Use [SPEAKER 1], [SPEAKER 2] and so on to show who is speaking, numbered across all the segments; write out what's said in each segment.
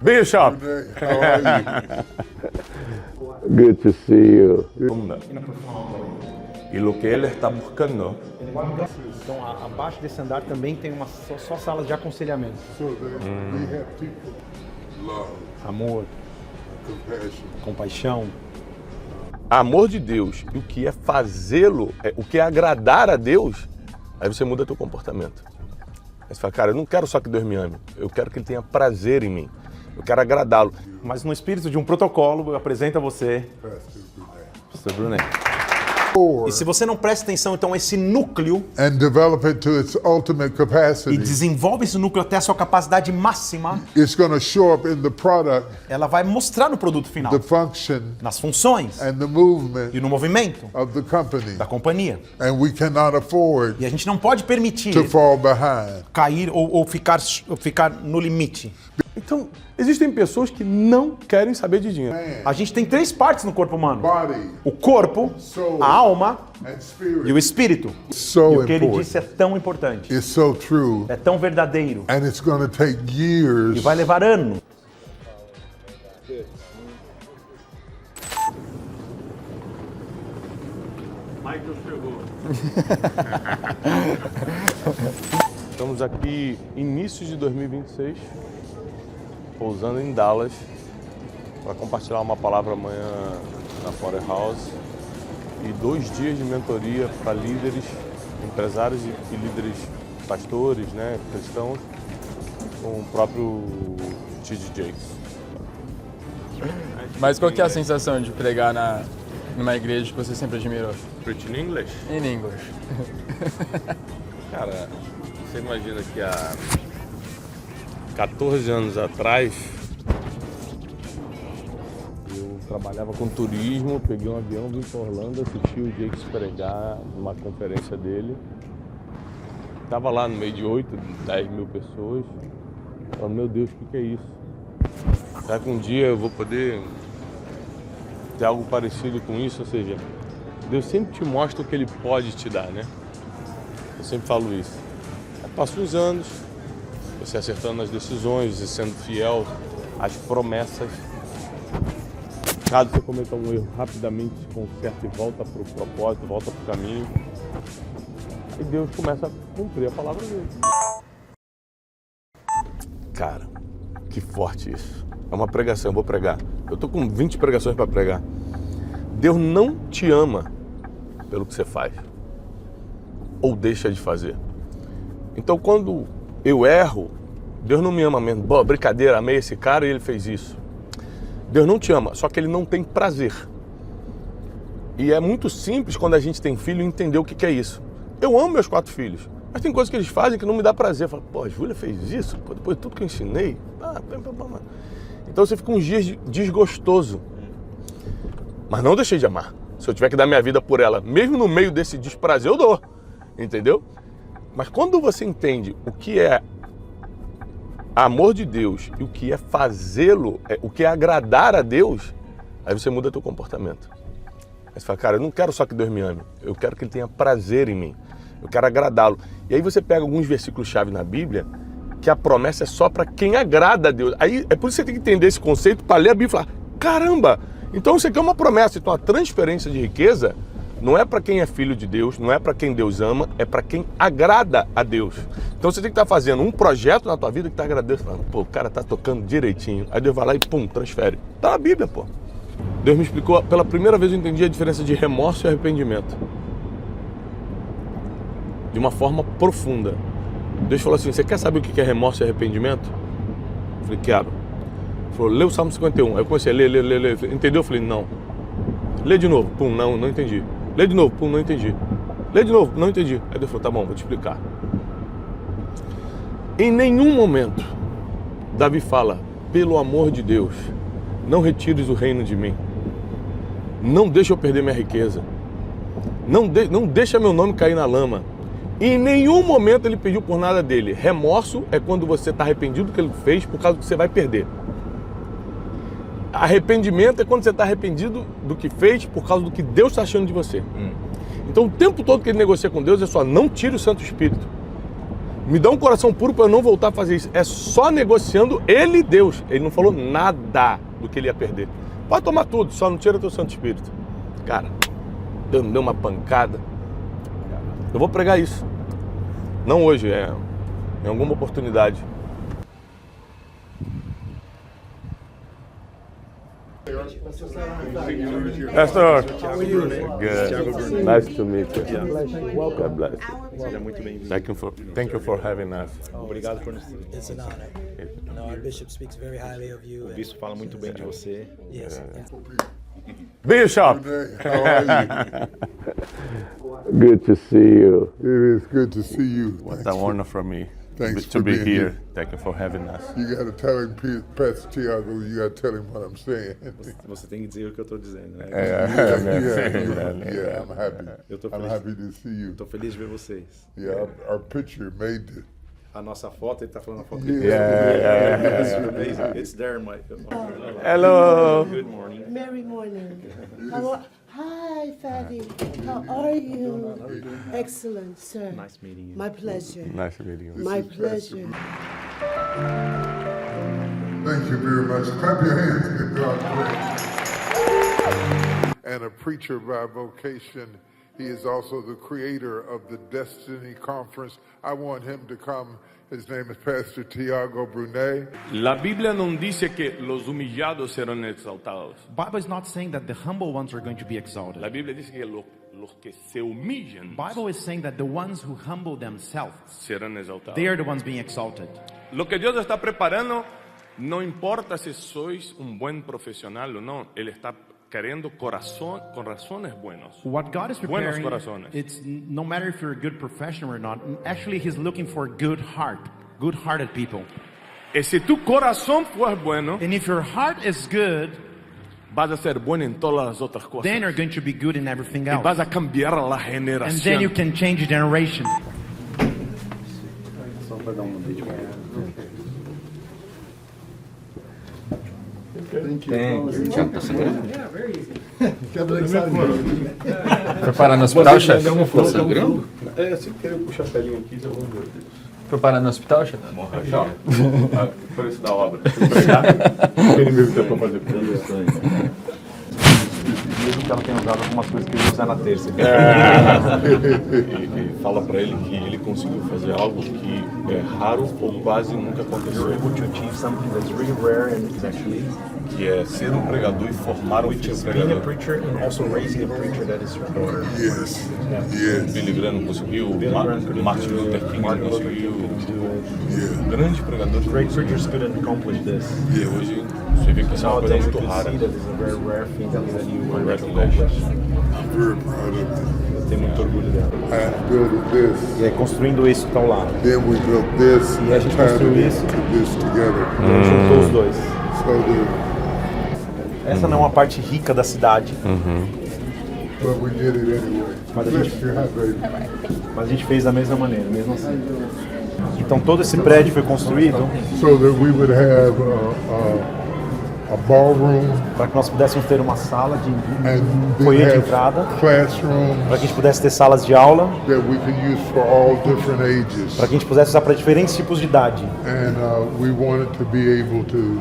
[SPEAKER 1] Bishop.
[SPEAKER 2] How are you?
[SPEAKER 1] Good to see you. E lo que ele está buscando.
[SPEAKER 3] Então, abaixo desse andar também tem só salas de aconselhamento.
[SPEAKER 2] So that we have people, love,
[SPEAKER 3] Amor,
[SPEAKER 2] compassion.
[SPEAKER 3] compaixão.
[SPEAKER 1] Amor de Deus e o que é fazê-lo, o que é agradar a Deus, aí você muda teu comportamento. Aí você fala, cara, eu não quero só que Deus me ame, eu quero que Ele tenha prazer em mim, eu quero agradá-lo.
[SPEAKER 3] Mas no espírito de um protocolo, eu apresento a você,
[SPEAKER 2] Pastor Brunet.
[SPEAKER 3] Pastor Brunet. E se você não presta atenção, então, a esse núcleo
[SPEAKER 2] And develop it to its ultimate
[SPEAKER 3] e
[SPEAKER 2] capacity,
[SPEAKER 3] desenvolve esse núcleo até a sua capacidade máxima,
[SPEAKER 2] it's going to show up in the product,
[SPEAKER 3] ela vai mostrar no produto final,
[SPEAKER 2] the function,
[SPEAKER 3] nas funções
[SPEAKER 2] and the movement
[SPEAKER 3] e no movimento
[SPEAKER 2] of the company.
[SPEAKER 3] da companhia.
[SPEAKER 2] And we cannot afford
[SPEAKER 3] E a gente não pode permitir
[SPEAKER 2] to fall behind.
[SPEAKER 3] cair ou ficar no limite.
[SPEAKER 1] Então, existem pessoas que não querem saber de dinheiro.
[SPEAKER 3] A gente tem três partes no corpo humano:
[SPEAKER 2] Body,
[SPEAKER 3] o corpo,
[SPEAKER 2] soul,
[SPEAKER 3] a alma
[SPEAKER 2] and
[SPEAKER 3] e
[SPEAKER 2] spirit.
[SPEAKER 3] o espírito.
[SPEAKER 2] So
[SPEAKER 3] E o que ele
[SPEAKER 2] important.
[SPEAKER 3] disse é tão importante,
[SPEAKER 2] It's so true.
[SPEAKER 3] é tão verdadeiro
[SPEAKER 2] And it's going to take
[SPEAKER 3] e
[SPEAKER 2] years.
[SPEAKER 3] vai levar anos.
[SPEAKER 1] Estamos aqui, início de 2026, pousando em Dallas, para compartilhar uma palavra amanhã na Powerhouse e 2 dias de mentoria para líderes, empresários e líderes pastores, né, cristãos, com o próprio T.D. Jakes.
[SPEAKER 4] Mas qual que é a sensação de pregar numa igreja que você sempre admirou?
[SPEAKER 1] Preach in English?
[SPEAKER 4] In English.
[SPEAKER 1] Cara, você imagina que há 14 anos atrás eu trabalhava com turismo, peguei um avião, vim para Orlando, assisti o Jakes pregar numa conferência dele. Estava lá no meio de 8, 10 mil pessoas. Falando, meu Deus, o que é isso? Será que um dia eu vou poder ter algo parecido com isso? Ou seja, Deus sempre te mostra o que Ele pode te dar, né? Eu sempre falo isso. Aí passam os anos, você acertando as decisões, você sendo fiel às promessas. Caso você cometa um erro, rapidamente se conserta e volta para o propósito, volta para o caminho. E Deus começa a cumprir a palavra dele. Cara, que forte isso. É uma pregação, eu vou pregar. Eu tô com 20 pregações para pregar. Deus não te ama pelo que você faz ou deixa de fazer. Então, quando eu erro, Deus não me ama mesmo. Boa, brincadeira, amei esse cara e ele fez isso. Deus não te ama, só que Ele não tem prazer. E é muito simples quando a gente tem filho entender o que é isso. Eu amo meus 4 filhos, mas tem coisas que eles fazem que não me dá prazer. Eu falo, pô, a Júlia fez isso? Pô, depois de tudo que eu ensinei? Então você fica uns dias desgostoso. Mas não deixei de amar. Se eu tiver que dar minha vida por ela, mesmo no meio desse desprazer, eu dou. Entendeu? Mas quando você entende o que é amor de Deus e o que é fazê-lo, o que é agradar a Deus, aí você muda teu comportamento. Aí você fala, cara, eu não quero só que Deus me ame, eu quero que Ele tenha prazer em mim, eu quero agradá-lo. E aí você pega alguns versículos-chave na Bíblia, que a promessa é só para quem agrada a Deus. Aí é por isso que você tem que entender esse conceito para ler a Bíblia e falar, caramba, então isso aqui é uma promessa. Então a transferência de riqueza não é para quem é filho de Deus, não é para quem Deus ama, é para quem agrada a Deus. Então você tem que estar fazendo um projeto na tua vida que está agradecendo, falando, pô, o cara tá tocando direitinho. Aí Deus vai lá e pum, transfere. Tá na Bíblia, pô. Deus me explicou, pela primeira vez eu entendi a diferença de remorso e arrependimento. De uma forma profunda. Deus falou assim, você quer saber o que é remorso e arrependimento? Eu falei, quero. Ele falou, lê o Salmo 51. Aí eu comecei a ler. Entendeu? Eu falei, não. Lê de novo. Pum, não entendi. Lê de novo. Pum, não entendi. Lê de novo. Não entendi. Aí Deus falou, tá bom, vou te explicar. Em nenhum momento, Davi fala, pelo amor de Deus, não retires o reino de mim. Não deixa eu perder minha riqueza. Não deixa meu nome cair na lama. E em nenhum momento ele pediu por nada dele. Remorso é quando você está arrependido do que ele fez por causa do que você vai perder. Arrependimento é quando você está arrependido do que fez por causa do que Deus está achando de você. Então o tempo todo que ele negocia com Deus é só, não tire o Santo Espírito. Me dá um coração puro para eu não voltar a fazer isso. É só negociando ele e Deus. Ele não falou nada do que ele ia perder. Pode tomar tudo, só não tira teu Santo Espírito. Cara, Deus me deu uma pancada. Eu vou pregar isso. Não hoje, em alguma oportunidade. Pastor,
[SPEAKER 3] How are you?
[SPEAKER 1] good. Nice to meet you. God bless.
[SPEAKER 3] Seja muito bem-vindo.
[SPEAKER 1] Thank you for having us.
[SPEAKER 3] Obrigado por nos
[SPEAKER 5] It's an honor. You know, our bishop speaks very highly of you.
[SPEAKER 3] O bispo fala muito bem de você.
[SPEAKER 5] Yes.
[SPEAKER 1] Bishop.
[SPEAKER 2] How are you?
[SPEAKER 1] Good to see you.
[SPEAKER 2] It is good to see you.
[SPEAKER 1] What an honor for me
[SPEAKER 2] Thanks
[SPEAKER 1] to
[SPEAKER 2] for
[SPEAKER 1] be
[SPEAKER 2] being
[SPEAKER 1] here.
[SPEAKER 2] here.
[SPEAKER 1] Thank you for having us.
[SPEAKER 2] You got to tell him, Pastor Tiago, you got to tell him what I'm saying.
[SPEAKER 3] Você tem que dizer o que eu estou dizendo, né?
[SPEAKER 2] Yeah, I'm happy.
[SPEAKER 3] Eu tô
[SPEAKER 2] I'm
[SPEAKER 3] feliz.
[SPEAKER 2] happy to see you.
[SPEAKER 3] Estou feliz de ver vocês.
[SPEAKER 2] Yeah, our picture made it.
[SPEAKER 3] A nossa foto, ele está falando a foto
[SPEAKER 2] Yeah.
[SPEAKER 3] amazing. It's there, Mike.
[SPEAKER 1] Hello.
[SPEAKER 3] Good morning.
[SPEAKER 6] Merry morning. Hi, Fatty. How are you? Excellent, sir.
[SPEAKER 3] Nice meeting you.
[SPEAKER 6] My pleasure.
[SPEAKER 1] Nice meeting you.
[SPEAKER 6] My pleasure.
[SPEAKER 2] Thank you very much. Clap your hands. Give God praise. And a preacher by vocation. He is also the creator of the Destiny Conference. I want him to come. His name is Pastor Tiago Brunet.
[SPEAKER 1] La Biblia non dice que los humillados serán exaltados.
[SPEAKER 7] Bible is not saying that the humble ones are going to be exalted.
[SPEAKER 1] La Biblia dice que los que se humillan
[SPEAKER 7] Bible is saying that the ones who humble themselves,
[SPEAKER 1] serán exaltados.
[SPEAKER 7] they are the ones being exalted.
[SPEAKER 1] Lo que Dios está preparando, no importa si sois un buen profesional o no, Él está queriendo corazones buenos.
[SPEAKER 7] What God is
[SPEAKER 1] Buenos
[SPEAKER 7] preparing,
[SPEAKER 1] corazones.
[SPEAKER 7] it's no matter if you're a good professional or not. Actually, He's looking for good-hearted people.
[SPEAKER 1] Y si tu corazón fue bueno,
[SPEAKER 7] And if your heart is good,
[SPEAKER 1] vas a ser bueno en todas las otras cosas.
[SPEAKER 7] then you're going to be good in everything
[SPEAKER 1] Y
[SPEAKER 7] else.
[SPEAKER 1] vas a cambiar la
[SPEAKER 7] And then
[SPEAKER 1] generación.
[SPEAKER 7] you can change a generation.
[SPEAKER 4] Foi parar no hospital, chefe?
[SPEAKER 1] É, se querer puxar a pelinha aqui, já vamos ver.
[SPEAKER 4] Foi parar no hospital, chefe?
[SPEAKER 1] Preço da obra. Ele mesmo tentou fazer por isso.
[SPEAKER 3] Mesmo que ela tenha usado algumas coisas que ele usa na terça.
[SPEAKER 1] E fala pra ele que ele conseguiu fazer algo que é raro ou quase nunca aconteceu.
[SPEAKER 3] Able to achieve something that's really rare and is actually
[SPEAKER 1] Que é ser um pregador e formar um filho
[SPEAKER 3] being a
[SPEAKER 1] pregador.
[SPEAKER 3] preacher and also raising a preacher that is prepared.
[SPEAKER 2] Yes. Yes.
[SPEAKER 1] Billy Graham conseguiu, Martin Luther King conseguiu. Grandes pregadores.
[SPEAKER 3] Great preachers couldn't accomplish this.
[SPEAKER 1] E hoje você vê que isso é uma coisa
[SPEAKER 3] Nowadays, you
[SPEAKER 1] muito
[SPEAKER 3] can
[SPEAKER 1] rara.
[SPEAKER 3] see that it's a very rare thing that you were able to
[SPEAKER 1] Congratulations.
[SPEAKER 3] accomplish.
[SPEAKER 2] I'm very proud of you.
[SPEAKER 3] Eu tenho muito orgulho dela.
[SPEAKER 2] And building this.
[SPEAKER 3] E aí, construindo isso que está ao lado.
[SPEAKER 2] Then we built this.
[SPEAKER 3] E a gente
[SPEAKER 2] tied
[SPEAKER 3] construiu
[SPEAKER 2] it
[SPEAKER 3] isso.
[SPEAKER 2] into this together.
[SPEAKER 3] Juntou os dois.
[SPEAKER 2] So the
[SPEAKER 3] Essa não é uma parte rica da cidade,
[SPEAKER 2] but we did it anyway.
[SPEAKER 3] Mas a
[SPEAKER 2] Bless
[SPEAKER 3] gente-
[SPEAKER 2] your heart, baby.
[SPEAKER 3] mas a gente fez da mesma maneira, mesmo assim. Então todo esse prédio foi construído
[SPEAKER 2] So that we would have a ballroom
[SPEAKER 3] para que nós pudéssemos ter uma sala de
[SPEAKER 2] and
[SPEAKER 3] foyer
[SPEAKER 2] then
[SPEAKER 3] de
[SPEAKER 2] have
[SPEAKER 3] entrada, para
[SPEAKER 2] classrooms
[SPEAKER 3] que a gente pudesse ter salas de aula,
[SPEAKER 2] that we can use for all different ages.
[SPEAKER 3] para que a gente pudesse usar para diferentes tipos de idade.
[SPEAKER 2] And we wanted to be able to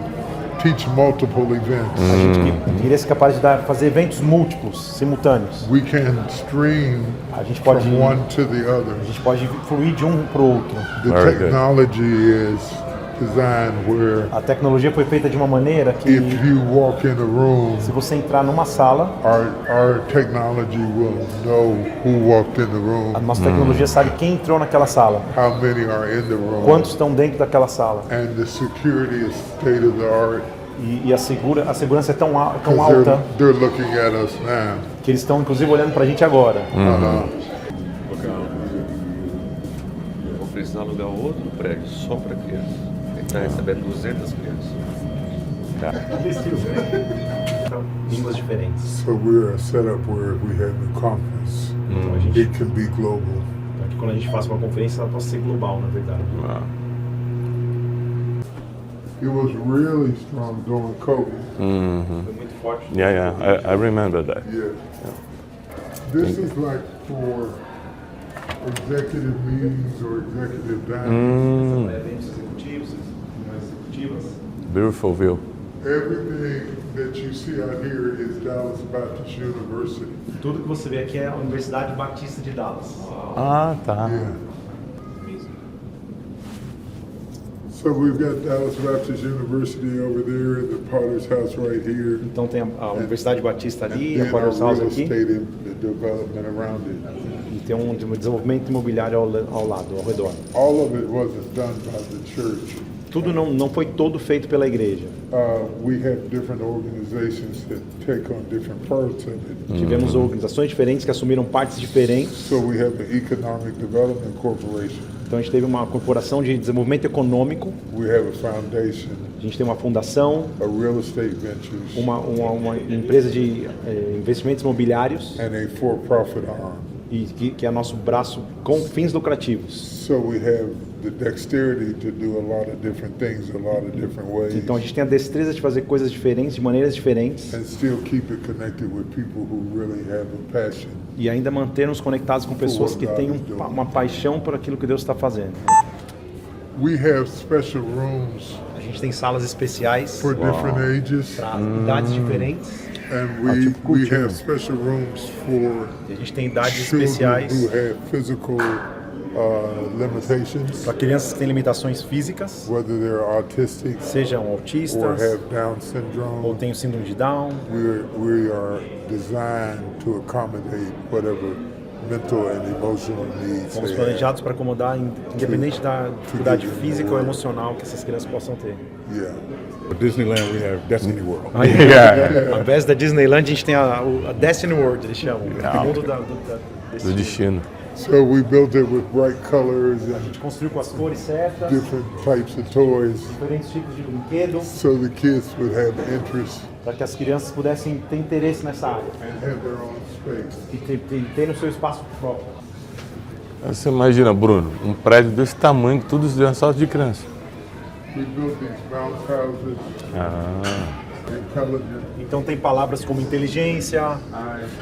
[SPEAKER 2] teach multiple events.
[SPEAKER 3] A gente queria ser capaz de fazer eventos múltiplos, simultâneos.
[SPEAKER 2] We can stream
[SPEAKER 3] A gente pode,
[SPEAKER 2] from one to the other.
[SPEAKER 3] a gente pode fluir de um para o outro.
[SPEAKER 2] The
[SPEAKER 1] Very good.
[SPEAKER 2] technology is designed where
[SPEAKER 3] A tecnologia foi feita de uma maneira que,
[SPEAKER 2] if you walk in a room,
[SPEAKER 3] se você entrar numa sala,
[SPEAKER 2] our technology will know who walked in the room,
[SPEAKER 3] a nossa tecnologia sabe quem entrou naquela sala,
[SPEAKER 2] how many are in the room,
[SPEAKER 3] quantos estão dentro daquela sala.
[SPEAKER 2] and the security is state of the art.
[SPEAKER 3] E a segurança é tão alta
[SPEAKER 2] Because they're looking at us now.
[SPEAKER 3] que eles estão inclusive olhando pra gente agora.
[SPEAKER 8] Vou precisar alugar outro prédio só para crianças. Ele está recebendo 200 crianças.
[SPEAKER 3] Línguas diferentes.
[SPEAKER 2] So we're set up where if we have a conference,
[SPEAKER 3] Então a gente,
[SPEAKER 2] it can be global.
[SPEAKER 3] que quando a gente faça uma conferência, ela possa ser global, na verdade.
[SPEAKER 2] It was really strong during COVID.
[SPEAKER 3] Foi muito forte.
[SPEAKER 1] I remember that.
[SPEAKER 2] Yeah. This is like for executive meetings or executive dining.
[SPEAKER 3] Eventos executivos, reuniões executivas.
[SPEAKER 1] Beautiful view.
[SPEAKER 2] Everything that you see out here is Dallas Baptist University.
[SPEAKER 3] Tudo que você vê aqui é a Universidade Batista de Dallas.
[SPEAKER 1] Ah, tá.
[SPEAKER 2] Yeah. So we've got Dallas Baptist University over there and the Potter's House right here.
[SPEAKER 3] Então tem a Universidade Batista ali,
[SPEAKER 2] And
[SPEAKER 3] a Potter's House
[SPEAKER 2] real
[SPEAKER 3] aqui,
[SPEAKER 2] estate and the development around it.
[SPEAKER 3] e tem um desenvolvimento imobiliário ao lado, ao redor.
[SPEAKER 2] All of it wasn't done by the church.
[SPEAKER 3] Tudo não foi todo feito pela igreja.
[SPEAKER 2] We have different organizations that take on different parts of it.
[SPEAKER 3] Tivemos organizações diferentes que assumiram partes diferentes.
[SPEAKER 2] So we have the Economic Development Corporation.
[SPEAKER 3] Então a gente teve uma corporação de desenvolvimento econômico,
[SPEAKER 2] We have a foundation,
[SPEAKER 3] a gente tem uma fundação,
[SPEAKER 2] a real estate ventures,
[SPEAKER 3] uma empresa de investimentos imobiliários
[SPEAKER 2] and a for-profit arm.
[SPEAKER 3] e que é nosso braço com fins lucrativos.
[SPEAKER 2] So we have the dexterity to do a lot of different things, a lot of different ways,
[SPEAKER 3] Então a gente tem a destreza de fazer coisas diferentes, de maneiras diferentes,
[SPEAKER 2] and still keep it connected with people who really have a passion.
[SPEAKER 3] e ainda manter-nos conectados com pessoas que têm uma paixão por aquilo que Deus está fazendo.
[SPEAKER 2] We have special rooms
[SPEAKER 3] A gente tem salas especiais
[SPEAKER 2] for different ages,
[SPEAKER 3] para idades diferentes,
[SPEAKER 2] and
[SPEAKER 1] tipo
[SPEAKER 2] we
[SPEAKER 1] cultinho.
[SPEAKER 2] have special rooms for
[SPEAKER 3] e a gente tem idades
[SPEAKER 2] children
[SPEAKER 3] especiais
[SPEAKER 2] who have physical limitations,
[SPEAKER 3] para crianças que têm limitações físicas,
[SPEAKER 2] whether they're autistic
[SPEAKER 3] sejam
[SPEAKER 2] or
[SPEAKER 3] autistas
[SPEAKER 2] have Down
[SPEAKER 3] ou
[SPEAKER 2] syndrome.
[SPEAKER 3] têm o síndrome de Down.
[SPEAKER 2] We are designed to accommodate whatever mental and emotional needs
[SPEAKER 3] Fomos
[SPEAKER 2] they have.
[SPEAKER 3] planejados para acomodar, independente da dificuldade física ou emocional que essas crianças possam ter.
[SPEAKER 2] Yeah.
[SPEAKER 9] Disneyland, we have Destiny World.
[SPEAKER 3] Ao invés da Disneyland, a gente tem a Destiny World, eles chamam. O mundo
[SPEAKER 1] Do destino.
[SPEAKER 2] So we built it with bright colors
[SPEAKER 3] A
[SPEAKER 2] and
[SPEAKER 3] gente construiu com as cores certas,
[SPEAKER 2] different types of toys
[SPEAKER 3] diferentes tipos de brinquedos,
[SPEAKER 2] so the kids would have interest
[SPEAKER 3] para que as crianças pudessem ter interesse nessa área
[SPEAKER 2] and have their own space.
[SPEAKER 3] e ter o seu espaço próprio.
[SPEAKER 1] Aí você imagina, Bruno, um prédio desse tamanho, tudo só de criança.
[SPEAKER 2] We built these bounce houses, intelligent,
[SPEAKER 3] Então tem palavras como inteligência,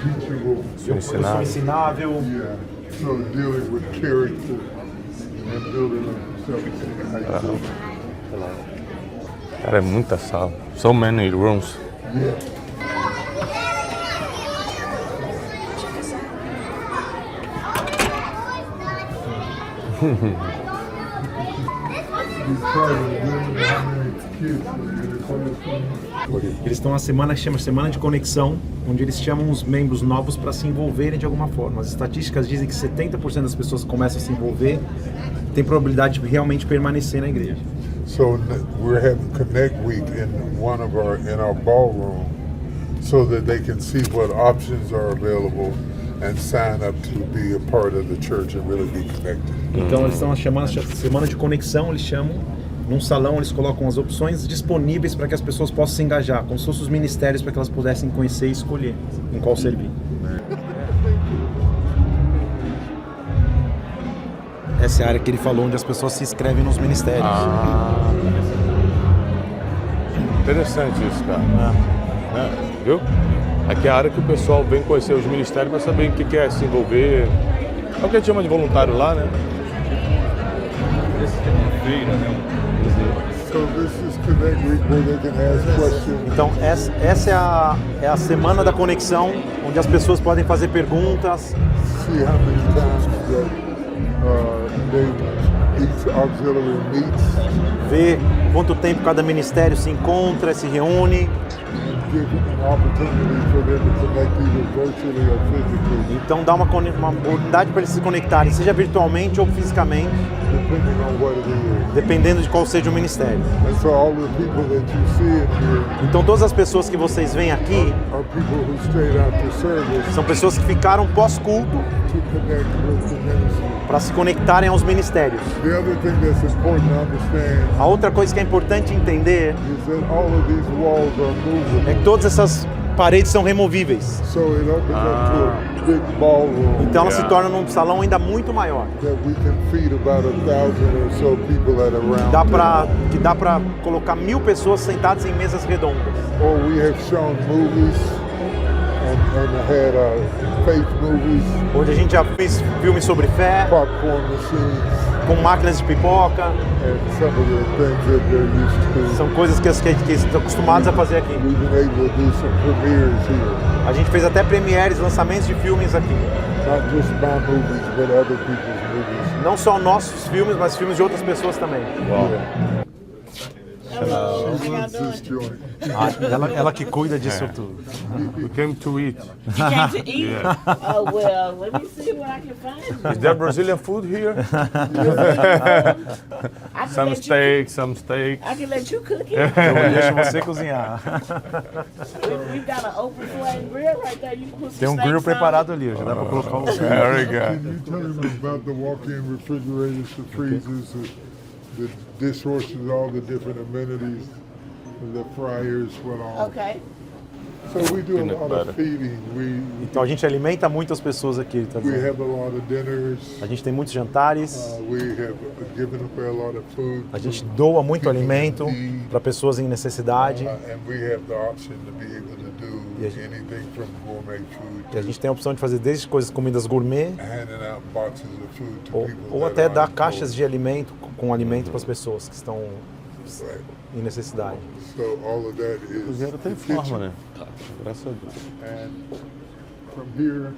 [SPEAKER 2] teachable,
[SPEAKER 3] eu sou ensinável,
[SPEAKER 2] yeah. So dealing with character and building themselves.
[SPEAKER 1] Cara, é muita sala. So many rooms.
[SPEAKER 2] Yeah.
[SPEAKER 3] Eles estão na semana que chama Semana de Conexão, onde eles chamam os membros novos para se envolverem de alguma forma. As estatísticas dizem que 70% das pessoas que começam a se envolver têm probabilidade de realmente permanecer na igreja.
[SPEAKER 2] So we're having Connect Week in our ballroom, so that they can see what options are available and sign up to be a part of the church and really be connected.
[SPEAKER 3] Então eles estão chamando Semana de Conexão, eles chamam. Num salão eles colocam as opções disponíveis para que as pessoas possam se engajar, como se fossem os ministérios para que elas pudessem conhecer e escolher em qual servir. Essa é a área que ele falou, onde as pessoas se inscrevem nos ministérios.
[SPEAKER 1] Interessante isso, cara. Viu? Aqui é a área que o pessoal vem conhecer os ministérios para saber em que é se envolver. É o que a gente chama de voluntário lá, né?
[SPEAKER 2] So this is Connect Week where they can ask questions.
[SPEAKER 3] Então essa é a semana da conexão, onde as pessoas podem fazer perguntas,
[SPEAKER 2] See how many times that each auxiliary meets,
[SPEAKER 3] ver quanto tempo cada ministério se encontra, se reúne.
[SPEAKER 2] give an opportunity for them to connect either virtually or physically,
[SPEAKER 3] Então dá uma oportunidade para eles se conectarem, seja virtualmente ou fisicamente,
[SPEAKER 2] depending on what it is.
[SPEAKER 3] dependendo de qual seja o ministério.
[SPEAKER 2] And so all the people that you see in here
[SPEAKER 3] Então todas as pessoas que vocês veem aqui
[SPEAKER 2] are people who stayed after service
[SPEAKER 3] são pessoas que ficaram pós-culto
[SPEAKER 2] to connect with the ministry.
[SPEAKER 3] para se conectarem aos ministérios.
[SPEAKER 2] The other thing that's important to understand
[SPEAKER 3] A outra coisa que é importante entender
[SPEAKER 2] is that all of these walls are movable.
[SPEAKER 3] é que todas essas paredes são removíveis.
[SPEAKER 2] So it opens up to a big ballroom
[SPEAKER 3] Então ela se torna num salão ainda muito maior.
[SPEAKER 2] that we can feed about 1,000 or so people at a round
[SPEAKER 3] Que dá para colocar 1.000 pessoas sentadas em mesas redondas.
[SPEAKER 2] Or we have shown movies and had faith movies,
[SPEAKER 3] onde a gente já fez filmes sobre fé,
[SPEAKER 2] popcorn machines,
[SPEAKER 3] com máquinas de pipoca.
[SPEAKER 2] and some of the things that they're used to.
[SPEAKER 3] São coisas que estão acostumados a fazer aqui.
[SPEAKER 2] We've been able to do some premieres here,
[SPEAKER 3] A gente fez até premieres, lançamentos de filmes aqui.
[SPEAKER 2] not just my movies, but other people's movies.
[SPEAKER 3] Não só nossos filmes, mas filmes de outras pessoas também.
[SPEAKER 2] She runs this joint.
[SPEAKER 3] Ela que cuida disso tudo.
[SPEAKER 1] We came to eat.
[SPEAKER 6] Came to eat? Oh, well, let me see what I can find.
[SPEAKER 1] Is there Brazilian food here?
[SPEAKER 6] I can
[SPEAKER 1] Some
[SPEAKER 6] let you-
[SPEAKER 1] steak, some steak.
[SPEAKER 6] I can let you cook it.
[SPEAKER 3] Eu deixo você cozinhar.
[SPEAKER 6] We've got an open flame grill right there. You can put some
[SPEAKER 3] Tem um grill
[SPEAKER 6] steaks on
[SPEAKER 3] preparado ali, já dá pra colocar o...
[SPEAKER 1] Very good.
[SPEAKER 2] Can you tell him about the walk-in refrigerators, the freezers, the dishwashers, all the different amenities, the fryers, what all?
[SPEAKER 6] Okay.
[SPEAKER 2] So we do a
[SPEAKER 1] Peanut
[SPEAKER 2] lot
[SPEAKER 1] butter.
[SPEAKER 2] of feeding.
[SPEAKER 3] Então a gente alimenta muitas pessoas aqui, tá
[SPEAKER 2] We
[SPEAKER 3] dizendo?
[SPEAKER 2] have a lot of dinners.
[SPEAKER 3] A gente tem muitos jantares,
[SPEAKER 2] We have given away a lot of food.
[SPEAKER 3] a gente doa muito alimento para pessoas em necessidade.
[SPEAKER 2] And we have the option to be able to do
[SPEAKER 3] Yes.
[SPEAKER 2] anything from gourmet food
[SPEAKER 3] E a gente tem a opção de fazer desde coisas, comidas gourmet,
[SPEAKER 2] to handing out boxes of food to
[SPEAKER 3] ou,
[SPEAKER 2] people
[SPEAKER 3] ou
[SPEAKER 2] that
[SPEAKER 3] até
[SPEAKER 2] aren't
[SPEAKER 3] dar
[SPEAKER 2] poor.
[SPEAKER 3] caixas de alimento com alimento para as pessoas que estão
[SPEAKER 2] Right.
[SPEAKER 3] em necessidade.
[SPEAKER 2] So all of that is
[SPEAKER 1] Cozinheiro tem
[SPEAKER 2] the kitchen.
[SPEAKER 1] forma, né? Graças a Deus.
[SPEAKER 2] And from here,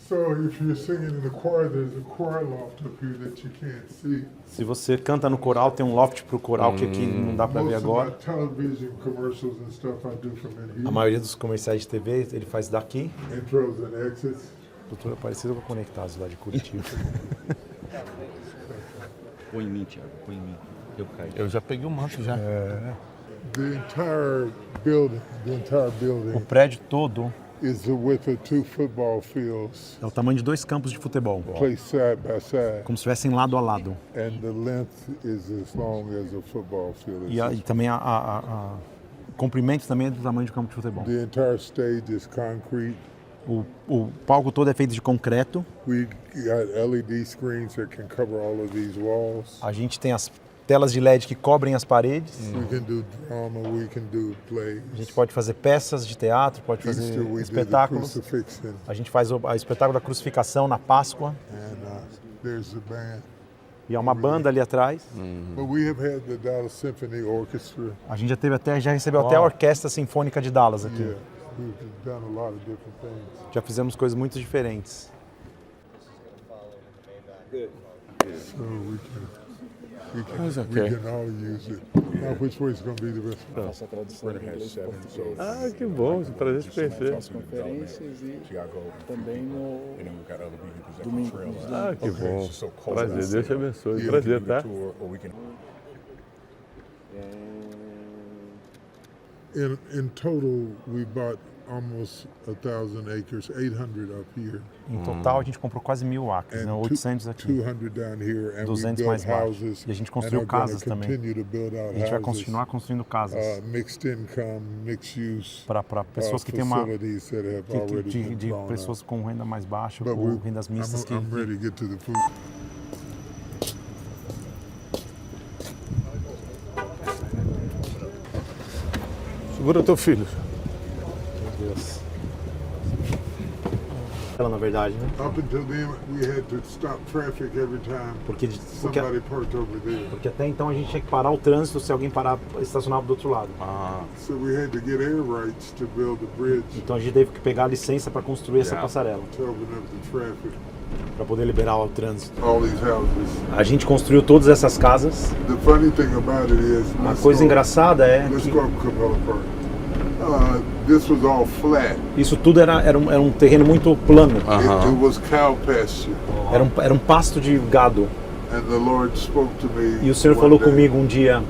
[SPEAKER 2] so if you're singing in the choir, there's a choir loft up here that you can't see.
[SPEAKER 3] Se você canta no coral, tem um loft pro coral que aqui não dá para ver
[SPEAKER 2] Most of
[SPEAKER 3] agora.
[SPEAKER 2] my television commercials and stuff I do from in
[SPEAKER 3] A
[SPEAKER 2] here.
[SPEAKER 3] maioria dos comerciais de TV ele faz daqui.
[SPEAKER 2] Intros and exits.
[SPEAKER 3] Doutora Aparecida com Conectados lá de Curitiba.
[SPEAKER 8] Põe em mim, Thiago, põe em mim. Eu caio.
[SPEAKER 1] Eu já peguei o manto já.
[SPEAKER 2] The entire building,
[SPEAKER 3] O prédio todo
[SPEAKER 2] is the width of 2 football fields,
[SPEAKER 3] é o tamanho de 2 campos de futebol,
[SPEAKER 2] placed side by side,
[SPEAKER 3] como se estivessem lado a lado.
[SPEAKER 2] and the length is as long as a football field.
[SPEAKER 3] E também o comprimento também é do tamanho de campo de futebol.
[SPEAKER 2] The entire stage is concrete.
[SPEAKER 3] O palco todo é feito de concreto.
[SPEAKER 2] We got LED screens that can cover all of these walls.
[SPEAKER 3] A gente tem as telas de LED que cobrem as paredes.
[SPEAKER 2] We can do drama, we can do plays.
[SPEAKER 3] A gente pode fazer peças de teatro, pode fazer
[SPEAKER 2] Easter, we do the
[SPEAKER 3] espetáculos.
[SPEAKER 2] crucifixion,
[SPEAKER 3] A gente faz o espetáculo da crucificação na Páscoa.
[SPEAKER 2] and there's the band.
[SPEAKER 3] E há uma banda ali atrás.
[SPEAKER 2] But we have had the Dallas Symphony Orchestra.
[SPEAKER 3] A gente já recebeu até a Orquestra Sinfônica de Dallas aqui.
[SPEAKER 2] Yeah, we've done a lot of different things.
[SPEAKER 3] Já fizemos coisas muito diferentes.
[SPEAKER 2] So we
[SPEAKER 1] Mas
[SPEAKER 2] we
[SPEAKER 1] ok.
[SPEAKER 2] can all use it. Now, which way is going to be the best?
[SPEAKER 1] Ah, que bom, prazer te conhecer.
[SPEAKER 9] Conferências e também no
[SPEAKER 1] Ah, que bom. Prazer, Deus te abençoe. Prazer, tá?
[SPEAKER 2] In total, we bought almost 1,000 acres, 800 up here,
[SPEAKER 3] Em total, a gente comprou quase 1.000 acres, né?
[SPEAKER 2] and
[SPEAKER 3] 800 aqui.
[SPEAKER 2] 200 down here, and we
[SPEAKER 3] 200
[SPEAKER 2] built
[SPEAKER 3] mais baixo.
[SPEAKER 2] houses.
[SPEAKER 3] E a gente
[SPEAKER 2] and
[SPEAKER 3] construiu
[SPEAKER 2] are gonna
[SPEAKER 3] casas também.
[SPEAKER 2] continue to build out
[SPEAKER 3] A gente vai
[SPEAKER 2] houses,
[SPEAKER 3] continuar construindo casas
[SPEAKER 2] mixed income, mixed use,
[SPEAKER 3] para pessoas que têm uma
[SPEAKER 2] facilities that have already been
[SPEAKER 3] de
[SPEAKER 2] blown
[SPEAKER 3] pessoas
[SPEAKER 2] up.
[SPEAKER 3] com renda mais baixa
[SPEAKER 2] But
[SPEAKER 3] ou rendas mistas que
[SPEAKER 2] I'm ready to get to the food.
[SPEAKER 1] Segura teu filho.
[SPEAKER 3] Deus. Ela na verdade, né?
[SPEAKER 2] Up until then, we had to stop traffic every time
[SPEAKER 3] Porque
[SPEAKER 2] somebody parked over there.
[SPEAKER 3] até então a gente tinha que parar o trânsito se alguém parar estacionar do outro lado.
[SPEAKER 2] So we had to get air rights to build the bridge
[SPEAKER 3] Então a gente teve que pegar a licença para construir essa passarela,
[SPEAKER 2] to open up the traffic.
[SPEAKER 3] para poder liberar o trânsito.
[SPEAKER 2] All these houses.
[SPEAKER 3] A gente construiu todas essas casas.
[SPEAKER 2] The funny thing about it is,
[SPEAKER 3] A coisa engraçada é
[SPEAKER 2] let's
[SPEAKER 3] que
[SPEAKER 2] go up Capella Park. This was all flat.
[SPEAKER 3] isso tudo era um terreno muito plano.
[SPEAKER 2] It was cow pasture.
[SPEAKER 3] Era um pasto de gado.
[SPEAKER 2] And the Lord spoke to me.
[SPEAKER 3] E o Senhor
[SPEAKER 2] one
[SPEAKER 3] falou
[SPEAKER 2] day,
[SPEAKER 3] comigo um dia,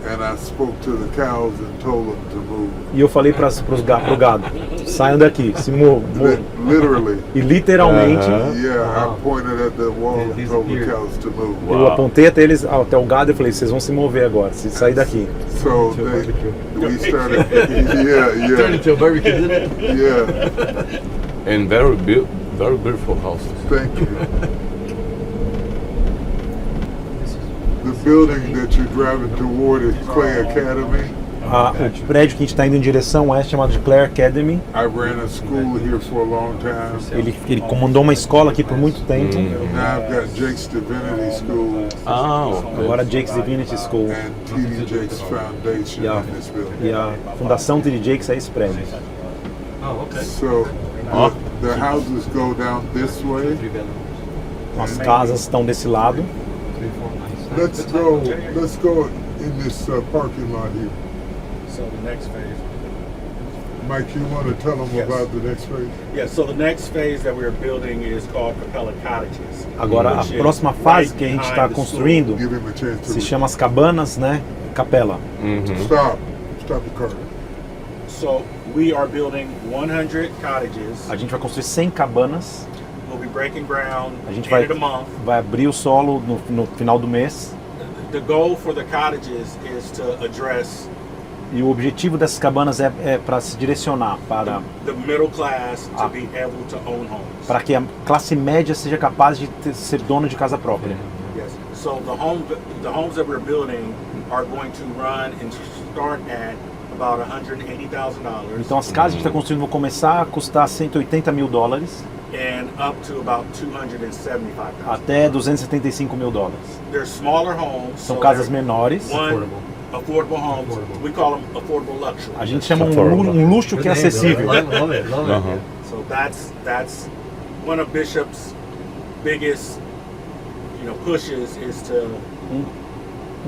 [SPEAKER 2] And I spoke to the cows and told them to move.
[SPEAKER 3] e eu falei pro gado, saiam daqui, se movam.
[SPEAKER 2] Literally.
[SPEAKER 3] E literalmente,
[SPEAKER 2] Yeah, I pointed at the wall and told the cows to move.
[SPEAKER 3] eu apontei até o gado e falei, vocês vão se mover agora, se sair daqui.
[SPEAKER 2] So we started. Yeah.
[SPEAKER 8] Turned into a barbecue, didn't it?
[SPEAKER 2] Yeah.
[SPEAKER 1] And very beautiful houses.
[SPEAKER 2] Thank you. The building that you're driving toward is Clay Academy.
[SPEAKER 3] O prédio que a gente está indo em direção é chamado de Clare Academy.
[SPEAKER 2] I ran a school here for a long time.
[SPEAKER 3] Ele comandou uma escola aqui por muito tempo.
[SPEAKER 2] Now I've got Jake's Divinity School
[SPEAKER 3] Agora Jake's Divinity School.
[SPEAKER 2] and T.D. Jake's Foundation
[SPEAKER 3] E a,
[SPEAKER 2] in this building.
[SPEAKER 3] e a Fundação T.D. Jakes é esse prédio.
[SPEAKER 2] So the houses go down this way.
[SPEAKER 3] As casas estão desse lado.
[SPEAKER 2] Let's go in this parking lot here.
[SPEAKER 9] So the next phase.
[SPEAKER 2] Mike, you want to tell them about the next phase?
[SPEAKER 7] Yeah, so the next phase that we're building is called Capella Cottages.
[SPEAKER 3] Agora a próxima fase que a gente está construindo
[SPEAKER 2] Give him a chance to
[SPEAKER 3] se chama as cabanas, né? Capela.
[SPEAKER 2] Stop the car.
[SPEAKER 7] So we are building 100 cottages.
[SPEAKER 3] A gente vai construir 100 cabanas.
[SPEAKER 7] We'll be breaking ground
[SPEAKER 3] A gente
[SPEAKER 7] end of the month.
[SPEAKER 3] vai abrir o solo no final do mês.
[SPEAKER 7] The goal for the cottages is to address
[SPEAKER 3] E o objetivo dessas cabanas é para se direcionar
[SPEAKER 7] the middle class to be able to own homes.
[SPEAKER 3] para que a classe média seja capaz de ser dono de casa própria.
[SPEAKER 7] Yes. So the homes that we're building are going to run and start at about $180,000
[SPEAKER 3] Então as casas que a gente está construindo vão começar a custar $180 mil
[SPEAKER 7] and up to about $275,000.
[SPEAKER 3] até $275 mil.
[SPEAKER 7] They're smaller homes.
[SPEAKER 3] São
[SPEAKER 7] so
[SPEAKER 3] casas
[SPEAKER 7] they're
[SPEAKER 3] menores.
[SPEAKER 7] affordable homes. We call them affordable luxury.
[SPEAKER 3] A gente chama um luxo que é acessível.
[SPEAKER 7] So that's one of Bishop's biggest, pushes is to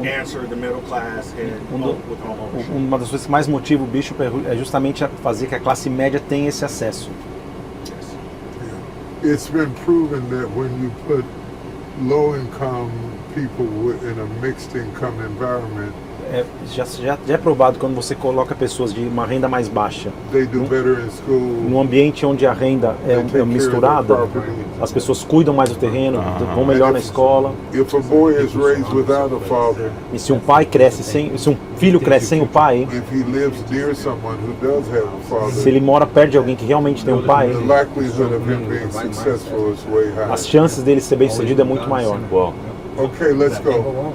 [SPEAKER 7] answer the middle class and with home ownership.
[SPEAKER 3] Uma das coisas que mais motiva o Bishop é justamente a fazer que a classe média tenha esse acesso.
[SPEAKER 2] It's been proven that when you put low-income people in a mixed-income environment,
[SPEAKER 3] Já é provado quando você coloca pessoas de uma renda mais baixa
[SPEAKER 2] they do better in school.
[SPEAKER 3] num ambiente onde a renda é misturada, as pessoas cuidam mais do terreno, vão melhor na escola.
[SPEAKER 2] If a boy is raised without a father,
[SPEAKER 3] E se um filho cresce sem o pai,
[SPEAKER 2] if he lives near someone who does have a father,
[SPEAKER 3] se ele mora perto de alguém que realmente tem um pai,
[SPEAKER 2] the likelihood of him being successful is way high.
[SPEAKER 3] as chances dele ser bem sucedido é muito maior.
[SPEAKER 2] Okay, let's go.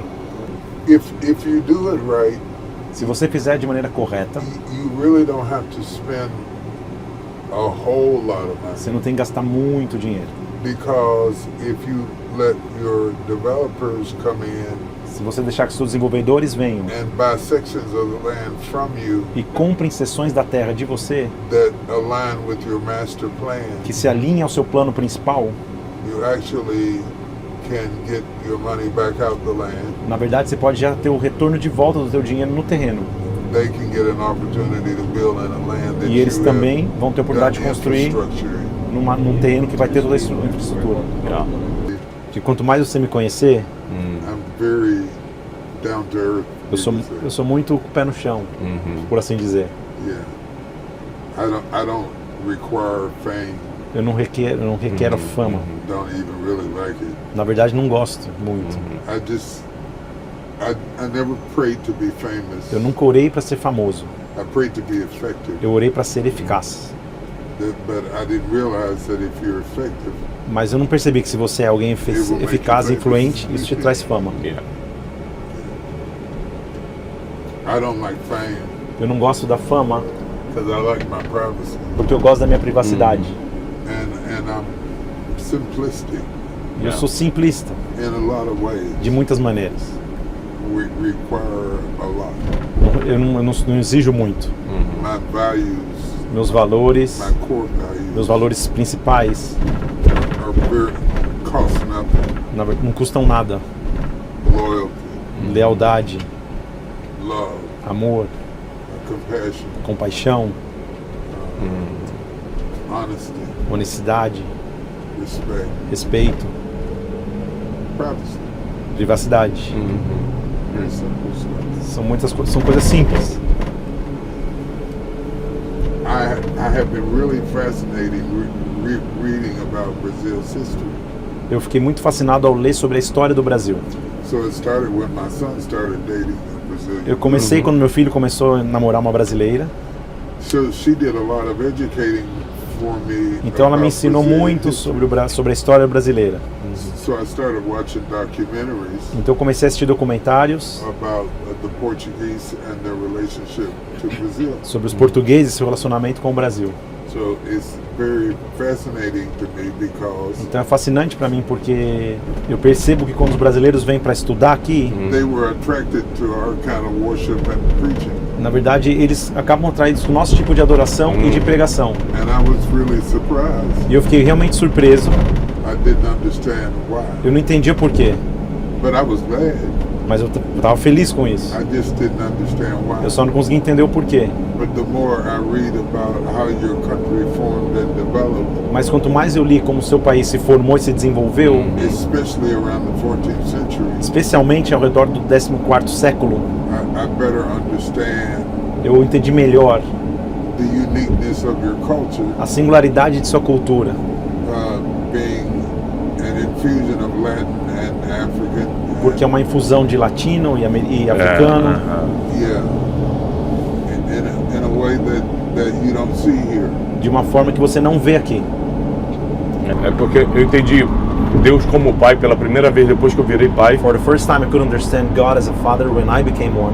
[SPEAKER 2] If you do it right,
[SPEAKER 3] Se você fizer de maneira correta,
[SPEAKER 2] you really don't have to spend a whole lot of money,
[SPEAKER 3] você não tem que gastar muito dinheiro.
[SPEAKER 2] because if you let your developers come in
[SPEAKER 3] Se você deixar que seus desenvolvedores venham
[SPEAKER 2] and buy sections of the land from you
[SPEAKER 3] e comprem seções da terra de você
[SPEAKER 2] that align with your master plan,
[SPEAKER 3] que se alinhem ao seu plano principal,
[SPEAKER 2] you actually can get your money back out the land.
[SPEAKER 3] na verdade você pode já ter o retorno de volta do seu dinheiro no terreno.
[SPEAKER 2] They can get an opportunity to build in a land that
[SPEAKER 3] E eles
[SPEAKER 2] you
[SPEAKER 3] também
[SPEAKER 2] have
[SPEAKER 3] vão ter a oportunidade de
[SPEAKER 2] done
[SPEAKER 3] construir
[SPEAKER 2] infrastructure in.
[SPEAKER 3] num terreno que vai ter toda a infraestrutura. Que quanto mais você me conhecer,
[SPEAKER 2] I'm very down to earth.
[SPEAKER 3] eu sou muito com o pé no chão, por assim dizer.
[SPEAKER 2] Yeah. I don't require fame.
[SPEAKER 3] Eu não requero fama.
[SPEAKER 2] Don't even really like it.
[SPEAKER 3] Na verdade, não gosto muito.
[SPEAKER 2] I never prayed to be famous.
[SPEAKER 3] Eu nunca orei para ser famoso.
[SPEAKER 2] I prayed to be effective.
[SPEAKER 3] Eu orei para ser eficaz.
[SPEAKER 2] But I didn't realize that if you're effective,
[SPEAKER 3] Mas eu não percebi que se você é alguém eficaz e influente, isso te traz fama.
[SPEAKER 2] I don't like fame
[SPEAKER 3] Eu não gosto da fama
[SPEAKER 2] because I like my privacy.
[SPEAKER 3] porque eu gosto da minha privacidade.
[SPEAKER 2] And I'm simplistic
[SPEAKER 3] Eu sou simplista
[SPEAKER 2] in a lot of ways.
[SPEAKER 3] de muitas maneiras.
[SPEAKER 2] We require a lot.
[SPEAKER 3] Eu não exijo muito.
[SPEAKER 2] My values,
[SPEAKER 3] Meus valores,
[SPEAKER 2] my core values,
[SPEAKER 3] meus valores principais,
[SPEAKER 2] are very cost nothing.
[SPEAKER 3] não custam nada.
[SPEAKER 2] Loyalty,
[SPEAKER 3] Lealdade,
[SPEAKER 2] love,
[SPEAKER 3] amor,
[SPEAKER 2] compassion,
[SPEAKER 3] compaixão,
[SPEAKER 2] honesty,
[SPEAKER 3] honestidade,
[SPEAKER 2] respect,
[SPEAKER 3] respeito,
[SPEAKER 2] privacy.
[SPEAKER 3] privacidade.
[SPEAKER 2] Very simple stuff.
[SPEAKER 3] São coisas simples.
[SPEAKER 2] I have been really fascinated reading about Brazil's history.
[SPEAKER 3] Eu fiquei muito fascinado ao ler sobre a história do Brasil.
[SPEAKER 2] So it started when my son started dating a Brazilian.
[SPEAKER 3] Eu comecei quando meu filho começou a namorar uma brasileira.
[SPEAKER 2] So she did a lot of educating for me.
[SPEAKER 3] Então ela me
[SPEAKER 2] about
[SPEAKER 3] ensinou
[SPEAKER 2] Brazilian
[SPEAKER 3] muito
[SPEAKER 2] history.
[SPEAKER 3] sobre a história brasileira.
[SPEAKER 2] So I started watching documentaries
[SPEAKER 3] Então eu comecei a assistir documentários
[SPEAKER 2] about the Portuguese and their relationship to Brazil.
[SPEAKER 3] sobre os portugueses e seu relacionamento com o Brasil.
[SPEAKER 2] So it's very fascinating to me because
[SPEAKER 3] Então é fascinante para mim porque eu percebo que quando os brasileiros vêm para estudar aqui,
[SPEAKER 2] they were attracted to our kind of worship and preaching.
[SPEAKER 3] na verdade eles acabam atraídos com o nosso tipo de adoração e de pregação.
[SPEAKER 2] And I was really surprised.
[SPEAKER 3] E eu fiquei realmente surpreso.
[SPEAKER 2] I didn't understand why.
[SPEAKER 3] Eu não entendia por quê,
[SPEAKER 2] But I was glad.
[SPEAKER 3] mas eu estava feliz com isso.
[SPEAKER 2] I just didn't understand why.
[SPEAKER 3] Eu só não conseguia entender o porquê.
[SPEAKER 2] But the more I read about how your country formed and developed,
[SPEAKER 3] Mas quanto mais eu li como o seu país se formou e se desenvolveu,
[SPEAKER 2] especially around the 14th century,
[SPEAKER 3] especialmente ao redor do 14º século,
[SPEAKER 2] I better understand
[SPEAKER 3] eu entendi melhor
[SPEAKER 2] the uniqueness of your culture,
[SPEAKER 3] a singularidade de sua cultura,
[SPEAKER 2] being an infusion of Latin and African.
[SPEAKER 3] porque é uma infusão de latino e africano,
[SPEAKER 2] Yeah, in a way that you don't see here.
[SPEAKER 3] de uma forma que você não vê aqui.
[SPEAKER 1] É porque eu entendi Deus como pai pela primeira vez depois que eu virei pai.
[SPEAKER 3] For the first time I could understand God as a father when I became one.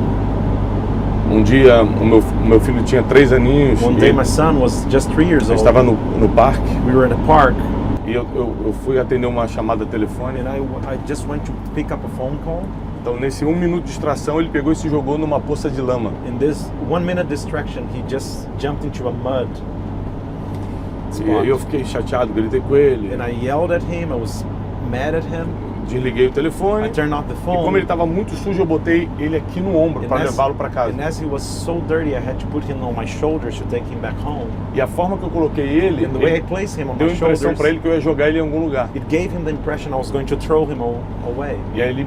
[SPEAKER 1] Um dia o meu filho tinha 3 aninhos
[SPEAKER 3] One
[SPEAKER 1] e
[SPEAKER 3] day my son was just 3 years
[SPEAKER 1] eu
[SPEAKER 3] old.
[SPEAKER 1] estava no parque
[SPEAKER 3] We were in a park
[SPEAKER 1] e eu fui atender uma chamada telefônica.
[SPEAKER 3] and I just went to pick up a phone call.
[SPEAKER 1] Então nesse 1 minuto de distração ele pegou e se jogou numa poça de lama.
[SPEAKER 3] In this 1 minute distraction he just jumped into a mud spot.
[SPEAKER 1] E eu fiquei chateado, gritei com ele,
[SPEAKER 3] And I yelled at him, I was mad at him.
[SPEAKER 1] desliguei o
[SPEAKER 3] I
[SPEAKER 1] telefone
[SPEAKER 3] turned off the
[SPEAKER 1] e
[SPEAKER 3] phone.
[SPEAKER 1] como ele estava muito sujo eu botei ele aqui no ombro para levá-lo para casa.
[SPEAKER 3] And as he was so dirty, I had to put him on my shoulders to take him back home.
[SPEAKER 1] E a forma que eu coloquei ele,
[SPEAKER 3] And the way I
[SPEAKER 1] ele
[SPEAKER 3] placed him on
[SPEAKER 1] deu a
[SPEAKER 3] my
[SPEAKER 1] impressão
[SPEAKER 3] shoulders,
[SPEAKER 1] para ele que eu ia jogar ele em algum lugar.
[SPEAKER 3] it gave him the impression I was going to throw him away.
[SPEAKER 1] E aí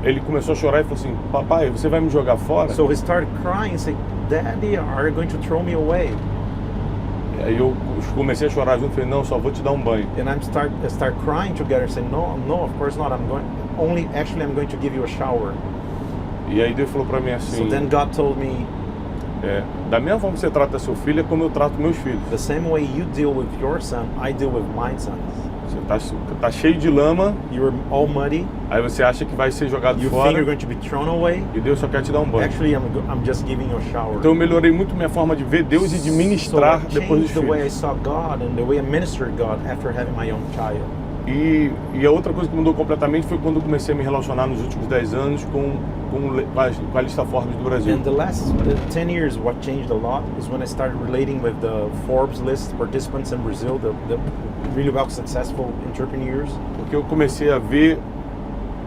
[SPEAKER 1] ele começou a chorar e falou assim: papai, você vai me jogar fora?
[SPEAKER 3] So he started crying, saying, "Daddy, are you going to throw me away?"
[SPEAKER 1] E aí eu comecei a chorar junto e falei: não, só vou te dar um banho.
[SPEAKER 3] And I start crying together, saying, "No, of course not. I'm going to give you a shower."
[SPEAKER 1] E aí Deus falou para mim
[SPEAKER 3] So
[SPEAKER 1] assim:
[SPEAKER 3] then God told me,
[SPEAKER 1] da mesma forma que você trata seu filho é como eu trato meus filhos.
[SPEAKER 3] the same way you deal with your son, I deal with my sons.
[SPEAKER 1] Você tá cheio de lama,
[SPEAKER 3] You're all muddy.
[SPEAKER 1] aí você acha que vai ser jogado
[SPEAKER 3] You think
[SPEAKER 1] fora
[SPEAKER 3] you're going to be thrown away.
[SPEAKER 1] e Deus só quer te dar um banho.
[SPEAKER 3] Actually, I'm just giving you a shower.
[SPEAKER 1] Então eu melhorei muito minha forma de ver Deus e de ministrar
[SPEAKER 3] So I
[SPEAKER 1] depois dos
[SPEAKER 3] changed the way I
[SPEAKER 1] filhos.
[SPEAKER 3] saw God and the way I ministered God after having my own child.
[SPEAKER 1] E a outra coisa que mudou completamente foi quando eu comecei a me relacionar nos últimos 10 anos com a lista Forbes do Brasil.
[SPEAKER 3] In the last 10 years, what changed a lot is when I started relating with the Forbes list participants in Brazil, the really well successful entrepreneurs,
[SPEAKER 1] Porque eu comecei a ver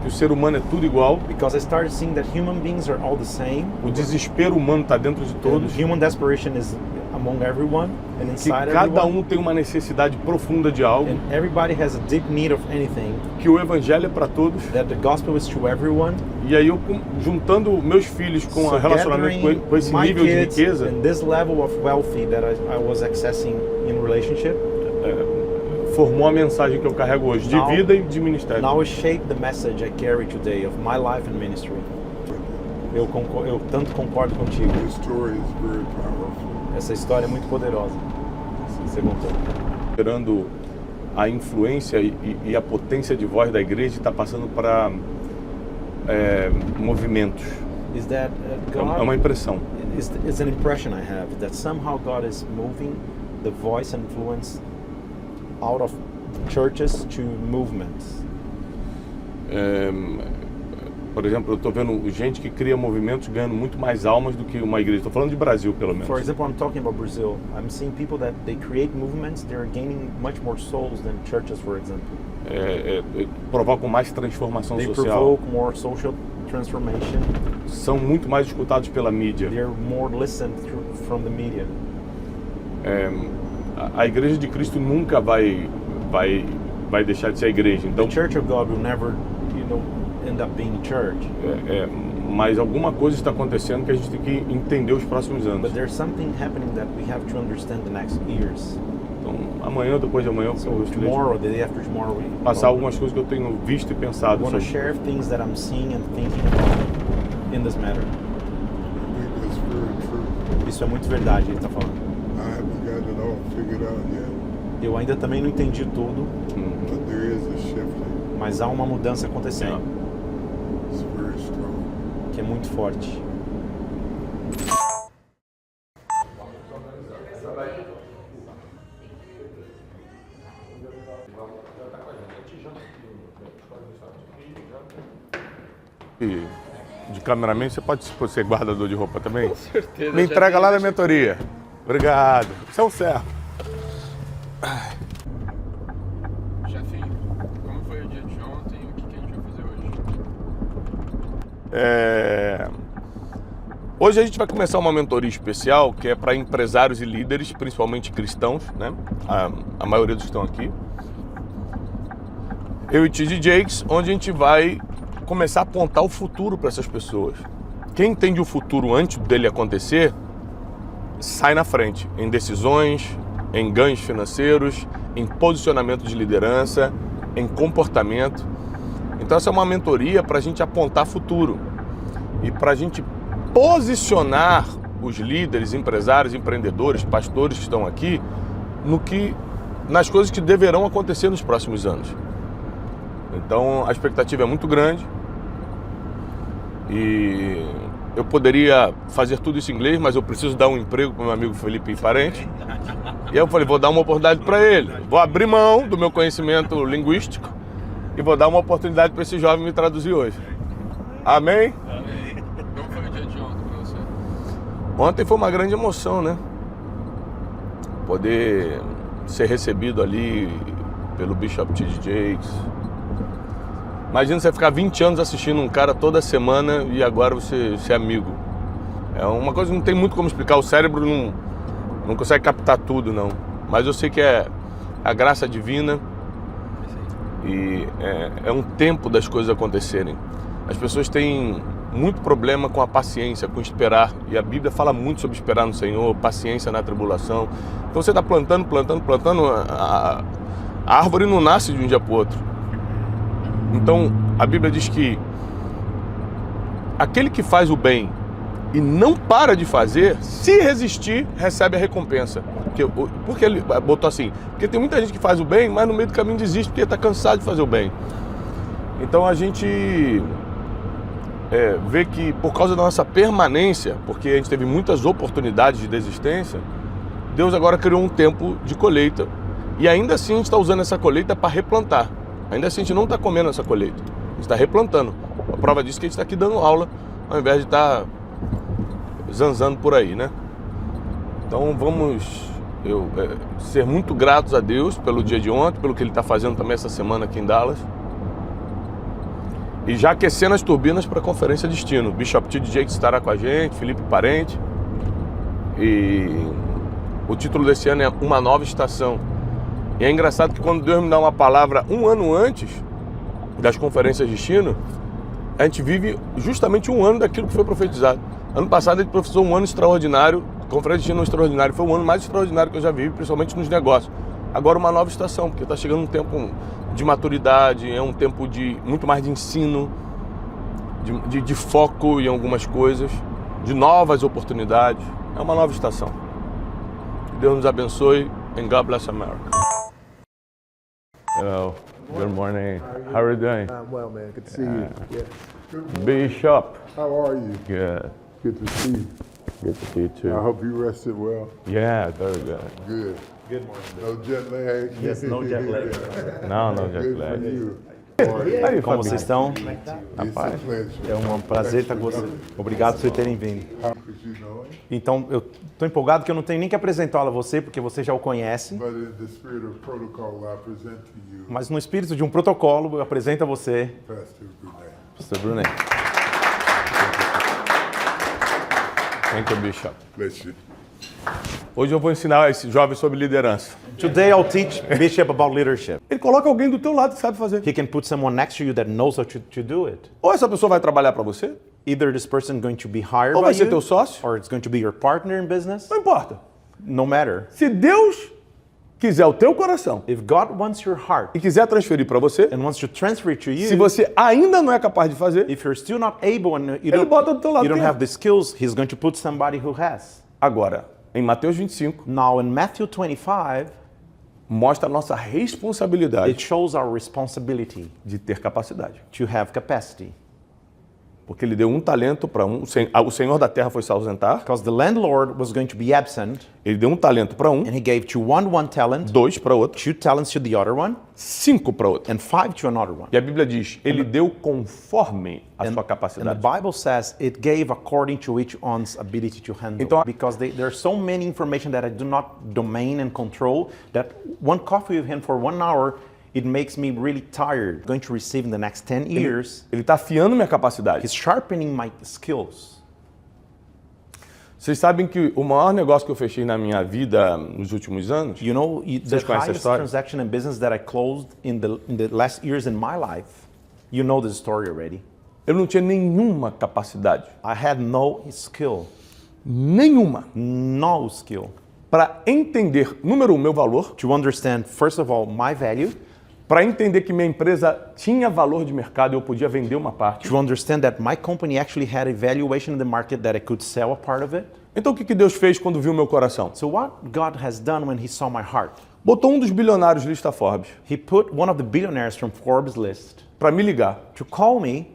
[SPEAKER 1] que o ser humano é tudo igual,
[SPEAKER 3] because I started seeing that human beings are all the same.
[SPEAKER 1] o desespero humano está dentro de todos,
[SPEAKER 3] And human desperation is among everyone and
[SPEAKER 1] que
[SPEAKER 3] inside
[SPEAKER 1] cada
[SPEAKER 3] everyone.
[SPEAKER 1] tem uma necessidade profunda de algo,
[SPEAKER 3] And everybody has a deep need of anything,
[SPEAKER 1] que o evangelho é para todos.
[SPEAKER 3] that the gospel is to everyone.
[SPEAKER 1] E aí eu juntando meus filhos com o relacionamento com esse
[SPEAKER 3] my
[SPEAKER 1] nível de
[SPEAKER 3] kids
[SPEAKER 1] riqueza,
[SPEAKER 3] and this level of wealthy that I was accessing in relationship,
[SPEAKER 1] formou a mensagem que eu carrego hoje, de
[SPEAKER 3] Now-
[SPEAKER 1] vida e de ministério.
[SPEAKER 3] now it shaped the message I carry today of my life and ministry. Eu tanto concordo contigo.
[SPEAKER 2] Your story is very powerful.
[SPEAKER 3] Essa história é muito poderosa. que Você contou.
[SPEAKER 1] Esperando a influência e a potência de voz da igreja está passando para movimentos.
[SPEAKER 3] Is that
[SPEAKER 1] É uma
[SPEAKER 3] God?
[SPEAKER 1] impressão.
[SPEAKER 3] It's an impression I have that somehow God is moving the voice and influence out of churches to movements.
[SPEAKER 1] Por exemplo, eu estou vendo gente que cria movimentos ganhando muito mais almas do que uma igreja. Estou falando de Brasil, pelo menos.
[SPEAKER 3] For example, I'm talking about Brazil. I'm seeing people that they create movements, they're gaining much more souls than churches, for example.
[SPEAKER 1] Provocam mais transformação
[SPEAKER 3] They
[SPEAKER 1] social.
[SPEAKER 3] provoke more social transformation.
[SPEAKER 1] São muito mais escutados pela mídia.
[SPEAKER 3] They're more listened from the media.
[SPEAKER 1] A igreja de Cristo nunca vai deixar de ser a igreja. Então,
[SPEAKER 3] The Church of God will never, end up being church.
[SPEAKER 1] mas alguma coisa está acontecendo que a gente tem que entender os próximos anos.
[SPEAKER 3] But there's something happening that we have to understand the next years.
[SPEAKER 1] Então, amanhã, depois de amanhã,
[SPEAKER 3] So
[SPEAKER 1] eu gostaria
[SPEAKER 3] tomorrow, the day after tomorrow, we
[SPEAKER 1] passar algumas coisas que eu tenho visto e pensado
[SPEAKER 3] want to
[SPEAKER 1] sobre.
[SPEAKER 3] share things that I'm seeing and thinking about in this matter.
[SPEAKER 2] I think that's very true.
[SPEAKER 3] Isso é muito verdade, ele está falando.
[SPEAKER 2] I haven't got it all figured out yet.
[SPEAKER 3] Eu ainda também não entendi tudo,
[SPEAKER 2] but there is a shifting.
[SPEAKER 3] mas há uma mudança acontecendo,
[SPEAKER 2] It's very strong.
[SPEAKER 3] que é muito forte.
[SPEAKER 1] E de cameraman, você pode ser guardador de roupa também?
[SPEAKER 8] Com certeza.
[SPEAKER 1] Me
[SPEAKER 8] já
[SPEAKER 1] entrega
[SPEAKER 8] tem-
[SPEAKER 1] lá na mentoria. Obrigado. Você é um servo.
[SPEAKER 4] Chefinho, como foi o dia de ontem e o que a gente vai fazer hoje?
[SPEAKER 1] Hoje a gente vai começar uma mentoria especial que é para empresários e líderes, principalmente cristãos, né? A maioria dos que estão aqui. Eu e T.D. Jakes, onde a gente vai começar a apontar o futuro para essas pessoas. Quem entende o futuro antes dele acontecer, sai na frente em decisões, em ganhos financeiros, em posicionamento de liderança, em comportamento. Então essa é uma mentoria para a gente apontar futuro e para a gente posicionar os líderes, empresários, empreendedores, pastores que estão aqui nas coisas que deverão acontecer nos próximos anos. Então a expectativa é muito grande e eu poderia fazer tudo isso em inglês, mas eu preciso dar um emprego para o meu amigo Felipe Parente. E aí eu falei, vou dar uma oportunidade para ele. Vou abrir mão do meu conhecimento linguístico e vou dar uma oportunidade para esse jovem me traduzir hoje. Amém?
[SPEAKER 4] Como foi o dia de ontem pra você?
[SPEAKER 1] Ontem foi uma grande emoção, né? Poder ser recebido ali pelo Bishop T.D. Jakes. Imagina você ficar 20 anos assistindo um cara toda semana e agora você ser amigo. É uma coisa que não tem muito como explicar. O cérebro não consegue captar tudo, não. Mas eu sei que é a graça divina e é um tempo das coisas acontecerem. As pessoas têm muito problema com a paciência, com esperar. E a Bíblia fala muito sobre esperar no Senhor, paciência na tribulação. Então você está plantando, a árvore não nasce de um dia para o outro. Então a Bíblia diz que aquele que faz o bem e não para de fazer, se resistir, recebe a recompensa. Porque ele botou assim? Porque tem muita gente que faz o bem, mas no meio do caminho desiste porque está cansado de fazer o bem. Então a gente vê que por causa da nossa permanência, porque a gente teve muitas oportunidades de desistência, Deus agora criou um tempo de colheita. E ainda assim a gente está usando essa colheita para replantar. Ainda assim a gente não está comendo essa colheita. A gente está replantando. A prova disso é que a gente está aqui dando aula, ao invés de estar zanzando por aí, né? Então vamos ser muito gratos a Deus pelo dia de ontem, pelo que Ele está fazendo também essa semana aqui em Dallas. E já aquecendo as turbinas para a Conferência Destino. Bishop T.D. Jakes estará com a gente, Felipe Parente. E o título desse ano é Uma Nova Estação. E é engraçado que quando Deus me dá uma palavra um ano antes das Conferências Destino, a gente vive justamente um ano daquilo que foi profetizado. Ano passado ele profetizou um ano extraordinário, a Conferência Destino extraordinário, foi o ano mais extraordinário que eu já vivi, principalmente nos negócios. Agora uma nova estação, porque está chegando um tempo de maturidade, é um tempo de muito mais de ensino, de foco em algumas coisas, de novas oportunidades. É uma nova estação. Que Deus nos abençoe and God bless America. Hello, good morning. How are you doing?
[SPEAKER 2] I'm well, man. Good to see you. Yeah.
[SPEAKER 1] Bishop.
[SPEAKER 2] How are you?
[SPEAKER 1] Good.
[SPEAKER 2] Good to see you.
[SPEAKER 1] Good to see you
[SPEAKER 2] I
[SPEAKER 1] too.
[SPEAKER 2] hope you rested well.
[SPEAKER 1] Yeah, very good.
[SPEAKER 2] Good.
[SPEAKER 3] Good morning.
[SPEAKER 2] No jet lag?
[SPEAKER 3] Yes, no jet lag.
[SPEAKER 1] Não, não, jet
[SPEAKER 2] Good for
[SPEAKER 1] lag.
[SPEAKER 2] you.
[SPEAKER 1] Aí,
[SPEAKER 3] Como vocês estão?
[SPEAKER 2] It's
[SPEAKER 1] Rapaz.
[SPEAKER 2] a pleasure.
[SPEAKER 3] É um prazer estar com vocês. Obrigado por vocês terem vindo.
[SPEAKER 2] How could you know it?
[SPEAKER 3] Então, eu estou empolgado que eu não tenho nem que apresentá-lo a você, porque você já o conhece.
[SPEAKER 2] But in the spirit of protocol, I present to you
[SPEAKER 3] Mas no espírito de um protocolo, eu apresento a você,
[SPEAKER 2] Pastor Brunet.
[SPEAKER 3] Pastor Brunet.
[SPEAKER 1] Thank you, Bishop.
[SPEAKER 2] Bless you.
[SPEAKER 1] Hoje eu vou ensinar esse jovem sobre liderança.
[SPEAKER 3] Today I'll teach Bishop about leadership.
[SPEAKER 1] Ele coloca alguém do teu lado que sabe fazer.
[SPEAKER 3] He can put someone next to you that knows how to do it.
[SPEAKER 1] Ou essa pessoa vai trabalhar para você,
[SPEAKER 3] Either this person is going to be hired
[SPEAKER 1] ou
[SPEAKER 3] by
[SPEAKER 1] vai ser
[SPEAKER 3] you,
[SPEAKER 1] teu sócio.
[SPEAKER 3] or it's going to be your partner in business.
[SPEAKER 1] Não importa.
[SPEAKER 3] No matter.
[SPEAKER 1] Se Deus quiser o teu coração
[SPEAKER 3] If God wants your heart
[SPEAKER 1] e quiser transferir para você,
[SPEAKER 3] and wants to transfer it to you,
[SPEAKER 1] se você ainda não é capaz de fazer,
[SPEAKER 3] if you're still not able and
[SPEAKER 1] Ele bota do teu lado
[SPEAKER 3] you don't
[SPEAKER 1] quem é.
[SPEAKER 3] have the skills, He's going to put somebody who has.
[SPEAKER 1] agora, em Mateus 25,
[SPEAKER 3] Now in Matthew 25,
[SPEAKER 1] mostra a nossa responsabilidade
[SPEAKER 3] It shows our responsibility
[SPEAKER 1] de ter capacidade.
[SPEAKER 3] to have capacity.
[SPEAKER 1] Porque ele deu um talento para um, o senhor da terra foi se ausentar,
[SPEAKER 3] Because the landlord was going to be absent,
[SPEAKER 1] ele deu um talento para um,
[SPEAKER 3] and he gave to one talent,
[SPEAKER 1] 2 para outro,
[SPEAKER 3] 2 talents to the other one,
[SPEAKER 1] 5 para outro.
[SPEAKER 3] and 5 to another one.
[SPEAKER 1] E a Bíblia diz, ele deu conforme a sua
[SPEAKER 3] And the
[SPEAKER 1] capacidade.
[SPEAKER 3] Bible says it gave according to each one's ability to handle.
[SPEAKER 1] Então,
[SPEAKER 3] Because there's so many information that I do not domain and control that one coffee with him for 1 hour, it makes me really tired. Going to receive in the next 10 years,
[SPEAKER 1] Ele está afiando minha capacidade.
[SPEAKER 3] he's sharpening my skills.
[SPEAKER 1] Vocês sabem que o maior negócio que eu fechei na minha vida nos últimos anos,
[SPEAKER 3] You know, the
[SPEAKER 1] Vocês conhecem a
[SPEAKER 3] highest
[SPEAKER 1] história?
[SPEAKER 3] transaction in business that I closed in the last years in my life, you know the story already.
[SPEAKER 1] eu não tinha nenhuma capacidade,
[SPEAKER 3] I had no skill,
[SPEAKER 1] nenhuma,
[SPEAKER 3] no skill
[SPEAKER 1] para entender, número um, meu valor,
[SPEAKER 3] to understand, first of all, my value,
[SPEAKER 1] para entender que minha empresa tinha valor de mercado e eu podia vender uma parte.
[SPEAKER 3] to understand that my company actually had a valuation in the market that I could sell a part of it.
[SPEAKER 1] Então o que Deus fez quando viu meu coração?
[SPEAKER 3] So what God has done when he saw my heart,
[SPEAKER 1] Botou um dos bilionários lista Forbes
[SPEAKER 3] he put one of the billionaires from Forbes list
[SPEAKER 1] para me ligar.
[SPEAKER 3] to call me.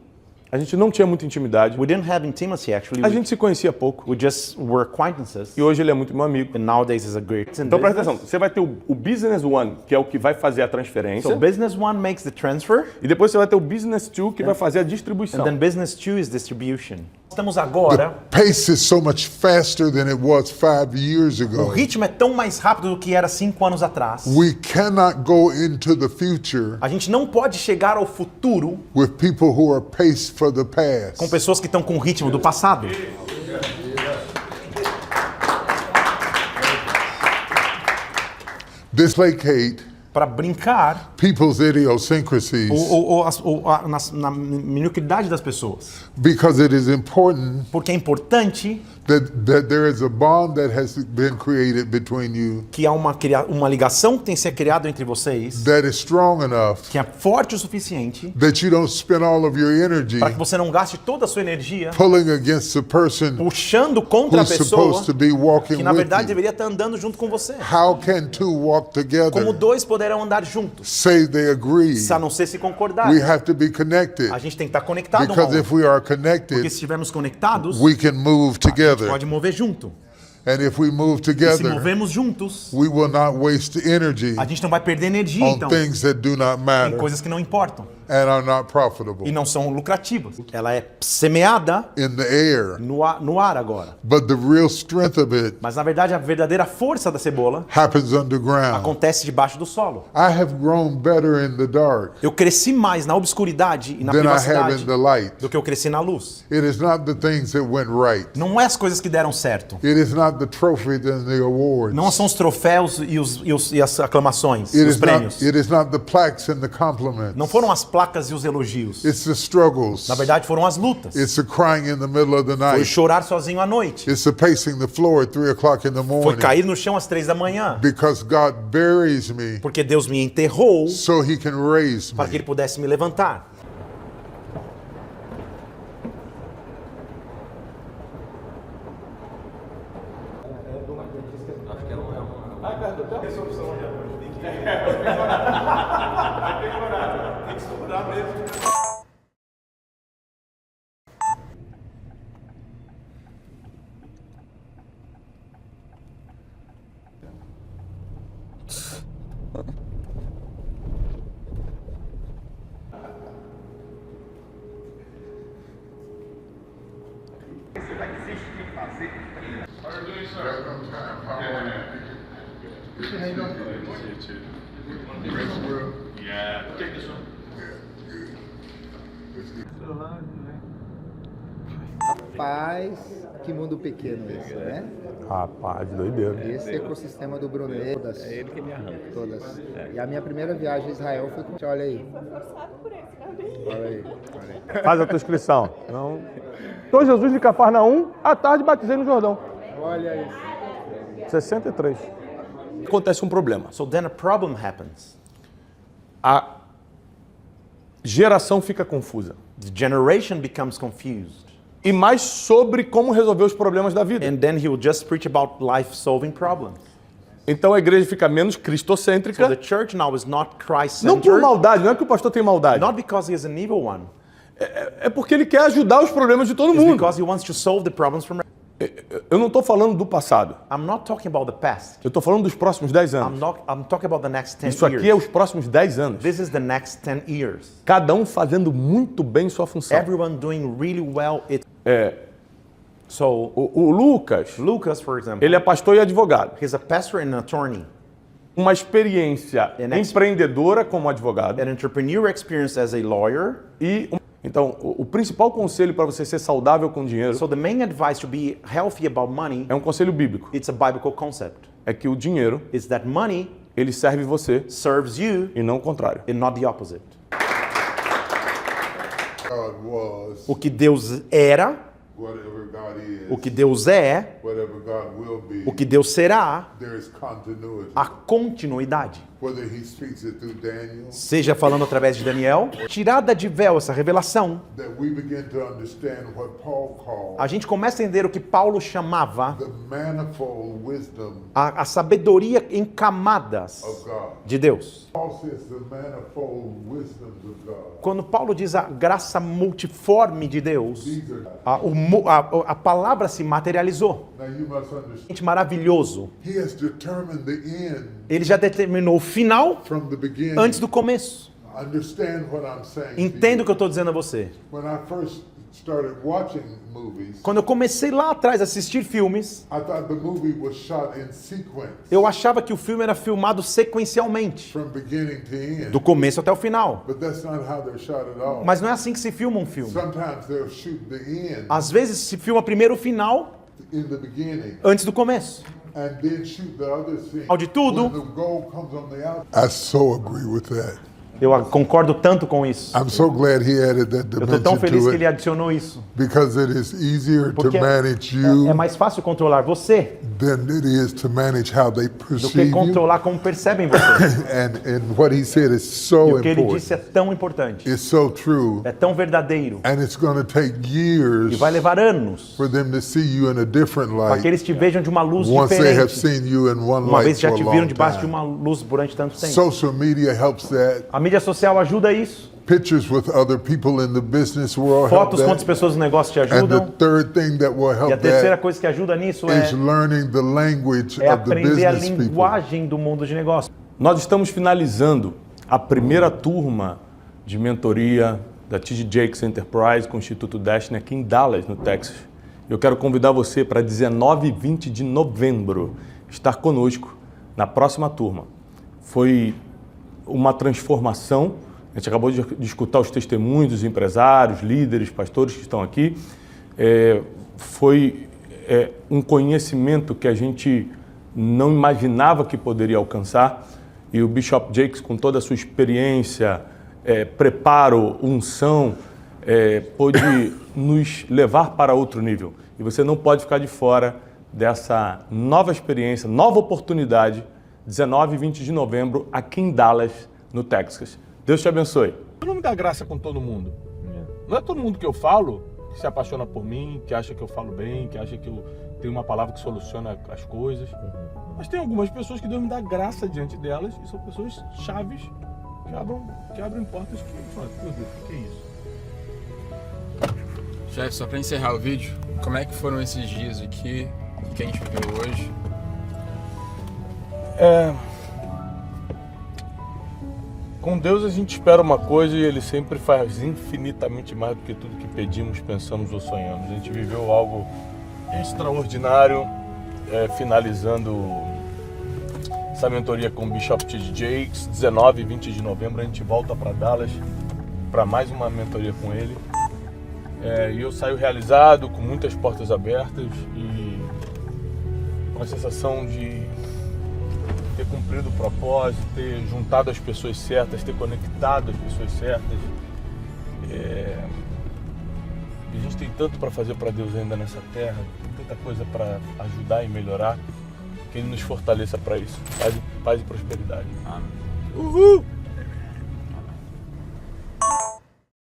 [SPEAKER 1] A gente não tinha muita intimidade,
[SPEAKER 3] We didn't have intimacy actually.
[SPEAKER 1] a gente se conhecia pouco
[SPEAKER 3] We just were acquaintances.
[SPEAKER 1] e hoje ele é muito meu amigo.
[SPEAKER 3] And nowadays is a great
[SPEAKER 1] Então presta
[SPEAKER 3] business.
[SPEAKER 1] atenção, você vai ter o Business One, que é o que vai fazer a transferência,
[SPEAKER 3] So business one makes the transfer,
[SPEAKER 1] e depois você vai ter o Business Two, que vai fazer a
[SPEAKER 3] and
[SPEAKER 1] distribuição.
[SPEAKER 3] then business two is distribution. Estamos agora,
[SPEAKER 2] Pace is so much faster than it was 5 years
[SPEAKER 3] o
[SPEAKER 2] ago.
[SPEAKER 3] ritmo é tão mais rápido do que era 5 anos atrás.
[SPEAKER 2] We cannot go into the future
[SPEAKER 3] A gente não pode chegar ao futuro
[SPEAKER 2] with people who are paced for the past.
[SPEAKER 3] com pessoas que estão com o ritmo do passado.
[SPEAKER 2] Dislocate
[SPEAKER 3] Para brincar
[SPEAKER 2] people's idiosyncrasies
[SPEAKER 3] na mediocridade das pessoas.
[SPEAKER 2] because it is important
[SPEAKER 3] Porque é importante
[SPEAKER 2] that there is a bond that has been created between you
[SPEAKER 3] que há uma ligação que tem que ser criada entre vocês,
[SPEAKER 2] that is strong enough
[SPEAKER 3] que é forte o suficiente
[SPEAKER 2] that you don't spend all of your energy
[SPEAKER 3] para que você não gaste toda a sua energia
[SPEAKER 2] pulling against the person
[SPEAKER 3] puxando contra a
[SPEAKER 2] who's
[SPEAKER 3] pessoa
[SPEAKER 2] supposed to be walking
[SPEAKER 3] que na
[SPEAKER 2] with
[SPEAKER 3] verdade
[SPEAKER 2] you.
[SPEAKER 3] deveria estar andando junto com você.
[SPEAKER 2] How can two walk
[SPEAKER 3] Como
[SPEAKER 2] together?
[SPEAKER 3] dois poderão andar juntos,
[SPEAKER 2] Say they agree.
[SPEAKER 3] a não ser se concordar.
[SPEAKER 2] We have to be connected
[SPEAKER 3] A gente tem que estar conectado um ao
[SPEAKER 2] because
[SPEAKER 3] outro.
[SPEAKER 2] if we are
[SPEAKER 3] Porque
[SPEAKER 2] connected,
[SPEAKER 3] se estivermos conectados,
[SPEAKER 2] we can move
[SPEAKER 3] a gente
[SPEAKER 2] together.
[SPEAKER 3] pode mover junto.
[SPEAKER 2] And if we move
[SPEAKER 3] E se
[SPEAKER 2] together,
[SPEAKER 3] movemos juntos,
[SPEAKER 2] we will not waste energy
[SPEAKER 3] a gente não vai perder energia,
[SPEAKER 2] on
[SPEAKER 3] então,
[SPEAKER 2] things that do not
[SPEAKER 3] em
[SPEAKER 2] matter
[SPEAKER 3] coisas que não importam
[SPEAKER 2] and are not profitable
[SPEAKER 3] e não são lucrativas. Ela é semeada
[SPEAKER 2] in the air.
[SPEAKER 3] no ar agora.
[SPEAKER 2] But the real strength of it
[SPEAKER 3] Mas na verdade a verdadeira força da cebola
[SPEAKER 2] happens underground.
[SPEAKER 3] acontece debaixo do solo.
[SPEAKER 2] I have grown better in the dark
[SPEAKER 3] Eu cresci mais na obscuridade e na
[SPEAKER 2] than I have
[SPEAKER 3] privacidade
[SPEAKER 2] in the light.
[SPEAKER 3] do que eu cresci na luz.
[SPEAKER 2] It is not the things that went right.
[SPEAKER 3] Não é as coisas que deram certo.
[SPEAKER 2] It is not the trophies and the awards.
[SPEAKER 3] Não são os troféus e as aclamações, os prêmios.
[SPEAKER 2] It is not the plaques and the compliments.
[SPEAKER 3] Não foram as placas e os elogios.
[SPEAKER 2] It's the struggles.
[SPEAKER 3] Na verdade foram as lutas.
[SPEAKER 2] It's the crying in the middle of the
[SPEAKER 3] Foi
[SPEAKER 2] night.
[SPEAKER 3] chorar sozinho à noite.
[SPEAKER 2] It's the pacing the floor at 3 o'clock in the
[SPEAKER 3] Foi
[SPEAKER 2] morning.
[SPEAKER 3] cair no chão às 3 da manhã.
[SPEAKER 2] Because God buries me
[SPEAKER 3] Porque Deus me enterrou
[SPEAKER 2] so he can raise
[SPEAKER 3] para que
[SPEAKER 2] me.
[SPEAKER 3] Ele pudesse me levantar.
[SPEAKER 10] Rapaz, que mundo pequeno esse, né?
[SPEAKER 1] Rapaz, doideira.
[SPEAKER 10] Esse ecossistema do Brunei, todas. É ele que me arranca. Todas. E a minha primeira viagem a Israel foi com... Olha aí. Olha aí.
[SPEAKER 1] Faz a tua inscrição. Não. Tô Jesus de Cafarnaum, à tarde batizei no Jordão.
[SPEAKER 10] Olha isso.
[SPEAKER 1] 63. Acontece um problema.
[SPEAKER 3] So then a problem happens.
[SPEAKER 1] A geração fica confusa.
[SPEAKER 3] The generation becomes confused.
[SPEAKER 1] E mais sobre como resolver os problemas da vida.
[SPEAKER 3] And then he will just preach about life-solving problems.
[SPEAKER 1] Então a igreja fica menos
[SPEAKER 3] So
[SPEAKER 1] cristocêntrica.
[SPEAKER 3] the church now is not
[SPEAKER 1] Não por
[SPEAKER 3] Christ-centered,
[SPEAKER 1] maldade, não é que o pastor tem maldade.
[SPEAKER 3] not because he is an evil one,
[SPEAKER 1] É porque ele quer ajudar os problemas de todo
[SPEAKER 3] it's
[SPEAKER 1] mundo.
[SPEAKER 3] because he wants to solve the problems from.
[SPEAKER 1] Eu não estou falando do passado.
[SPEAKER 3] I'm not talking about the past.
[SPEAKER 1] Eu estou falando dos próximos 10 anos.
[SPEAKER 3] I'm talking about the next 10
[SPEAKER 1] Isso aqui é
[SPEAKER 3] years.
[SPEAKER 1] os próximos 10 anos.
[SPEAKER 3] This is the next 10 years.
[SPEAKER 1] Cada um fazendo muito bem sua função.
[SPEAKER 3] Everyone doing really well. So
[SPEAKER 1] O Lucas,
[SPEAKER 3] Lucas, for example,
[SPEAKER 1] ele é pastor e advogado.
[SPEAKER 3] he's a pastor and an attorney,
[SPEAKER 1] Uma experiência empreendedora como advogado.
[SPEAKER 3] an entrepreneur experience as a lawyer.
[SPEAKER 1] Então, o principal conselho para você ser saudável com dinheiro
[SPEAKER 3] So the main advice to be healthy about money,
[SPEAKER 1] é um conselho bíblico.
[SPEAKER 3] it's a biblical concept.
[SPEAKER 1] É que o dinheiro,
[SPEAKER 3] It's that money
[SPEAKER 1] ele serve você
[SPEAKER 3] serves you
[SPEAKER 1] e não o contrário.
[SPEAKER 3] and not the opposite.
[SPEAKER 2] God was,
[SPEAKER 3] O que Deus era,
[SPEAKER 2] whatever God is,
[SPEAKER 3] o que Deus é,
[SPEAKER 2] whatever God will be,
[SPEAKER 3] o que Deus será,
[SPEAKER 2] there is continuity.
[SPEAKER 3] a continuidade.
[SPEAKER 2] Whether he speaks it through Daniel,
[SPEAKER 3] Seja falando através de Daniel, tirada de véu, essa revelação,
[SPEAKER 2] that we begin to understand what Paul called
[SPEAKER 3] a gente começa a entender o que Paulo chamava
[SPEAKER 2] the manifold wisdom
[SPEAKER 3] a sabedoria em camadas
[SPEAKER 2] of God.
[SPEAKER 3] de Deus.
[SPEAKER 2] Paul says the manifold wisdoms of God.
[SPEAKER 3] Quando Paulo diz a graça multiforme de Deus,
[SPEAKER 2] These are,
[SPEAKER 3] a palavra se materializou.
[SPEAKER 2] now you must understand,
[SPEAKER 3] Gente, maravilhoso.
[SPEAKER 2] he has determined the end
[SPEAKER 3] Ele já determinou o final
[SPEAKER 2] from the beginning.
[SPEAKER 3] antes do começo.
[SPEAKER 2] Understand what I'm saying. to
[SPEAKER 3] Entenda
[SPEAKER 2] you.
[SPEAKER 3] o que eu estou dizendo a você.
[SPEAKER 2] When I first started watching movies,
[SPEAKER 3] Quando eu comecei lá atrás a assistir filmes,
[SPEAKER 2] I thought the movie was shot in sequence
[SPEAKER 3] eu achava que o filme era filmado sequencialmente,
[SPEAKER 2] from beginning to end.
[SPEAKER 3] do começo até o final.
[SPEAKER 2] But that's not how they're shot at all.
[SPEAKER 3] Mas não é assim que se filma um filme.
[SPEAKER 2] Sometimes they'll shoot the end
[SPEAKER 3] Às vezes se filma primeiro o final
[SPEAKER 2] in the beginning
[SPEAKER 3] antes do começo.
[SPEAKER 2] and then shoot the other scene.
[SPEAKER 3] Ao de tudo,
[SPEAKER 2] When the goal comes on the outside. I so agree with that.
[SPEAKER 3] eu concordo tanto com isso.
[SPEAKER 2] I'm so glad he added that
[SPEAKER 3] Eu estou tão
[SPEAKER 2] dimension
[SPEAKER 3] feliz
[SPEAKER 2] to
[SPEAKER 3] que ele
[SPEAKER 2] it
[SPEAKER 3] adicionou isso.
[SPEAKER 2] because it is easier to
[SPEAKER 3] Porque
[SPEAKER 2] manage
[SPEAKER 3] é
[SPEAKER 2] you
[SPEAKER 3] mais fácil controlar você
[SPEAKER 2] than it is to manage how they
[SPEAKER 3] do que
[SPEAKER 2] perceive you.
[SPEAKER 3] controlar como percebem você.
[SPEAKER 2] And what he said is
[SPEAKER 3] E
[SPEAKER 2] so
[SPEAKER 3] o que ele
[SPEAKER 2] important.
[SPEAKER 3] disse é tão importante,
[SPEAKER 2] It's so true.
[SPEAKER 3] é tão verdadeiro,
[SPEAKER 2] And it's going to take
[SPEAKER 3] e
[SPEAKER 2] years
[SPEAKER 3] vai levar anos
[SPEAKER 2] for them to see you in a different
[SPEAKER 3] para que
[SPEAKER 2] light
[SPEAKER 3] eles te vejam de uma luz
[SPEAKER 2] once they have
[SPEAKER 3] diferente.
[SPEAKER 2] seen you in one
[SPEAKER 3] Uma
[SPEAKER 2] light
[SPEAKER 3] vez já
[SPEAKER 2] for a
[SPEAKER 3] te viram
[SPEAKER 2] long
[SPEAKER 3] debaixo de
[SPEAKER 2] time.
[SPEAKER 3] uma luz durante tanto tempo.
[SPEAKER 2] Social media helps that.
[SPEAKER 3] A mídia social ajuda isso.
[SPEAKER 2] Pictures with other people in the business world help
[SPEAKER 3] Fotos com outras
[SPEAKER 2] that.
[SPEAKER 3] pessoas no negócio te
[SPEAKER 2] And the
[SPEAKER 3] ajudam.
[SPEAKER 2] third thing that will
[SPEAKER 3] E a
[SPEAKER 2] help
[SPEAKER 3] terceira
[SPEAKER 2] that
[SPEAKER 3] coisa que ajuda nisso
[SPEAKER 2] is learning the language
[SPEAKER 3] é
[SPEAKER 2] of the
[SPEAKER 3] aprender a
[SPEAKER 2] business people.
[SPEAKER 3] linguagem do mundo de negócio.
[SPEAKER 1] Nós estamos finalizando a primeira turma de mentoria da TD Jakes Enterprise com o Instituto Destiny aqui em Dallas, no Texas. Eu quero convidar você para 19 e 20 de novembro estar conosco na próxima turma. Foi uma transformação. A gente acabou de escutar os testemunhos dos empresários, líderes, pastores que estão aqui. Foi um conhecimento que a gente não imaginava que poderia alcançar. E o Bishop Jakes, com toda a sua experiência, preparo, unção, pôde nos levar para outro nível. E você não pode ficar de fora dessa nova experiência, nova oportunidade, 19 e 20 de novembro, aqui em Dallas, no Texas. Deus te abençoe. Eu não me dá graça com todo mundo. Não é todo mundo que eu falo que se apaixona por mim, que acha que eu falo bem, que acha que eu tenho uma palavra que soluciona as coisas. Mas tem algumas pessoas que Deus me dá graça diante delas e são pessoas chaves que abrem portas que falam, meu Deus, o que é isso?
[SPEAKER 4] Chefe, só para encerrar o vídeo, como é que foram esses dias aqui? O que a gente viu hoje?
[SPEAKER 1] Com Deus a gente espera uma coisa e Ele sempre faz infinitamente mais do que tudo que pedimos, pensamos ou sonhamos. A gente viveu algo extraordinário, finalizando essa mentoria com o Bishop T.D. Jakes. 19 e 20 de novembro a gente volta para Dallas para mais uma mentoria com ele. E eu saio realizado, com muitas portas abertas e com a sensação de ter cumprido o propósito, ter juntado as pessoas certas, ter conectado as pessoas certas. E a gente tem tanto para fazer para Deus ainda nessa terra, tem tanta coisa para ajudar e melhorar, que Ele nos fortaleça para isso. Paz e prosperidade.
[SPEAKER 4] Amém.
[SPEAKER 1] Uhul!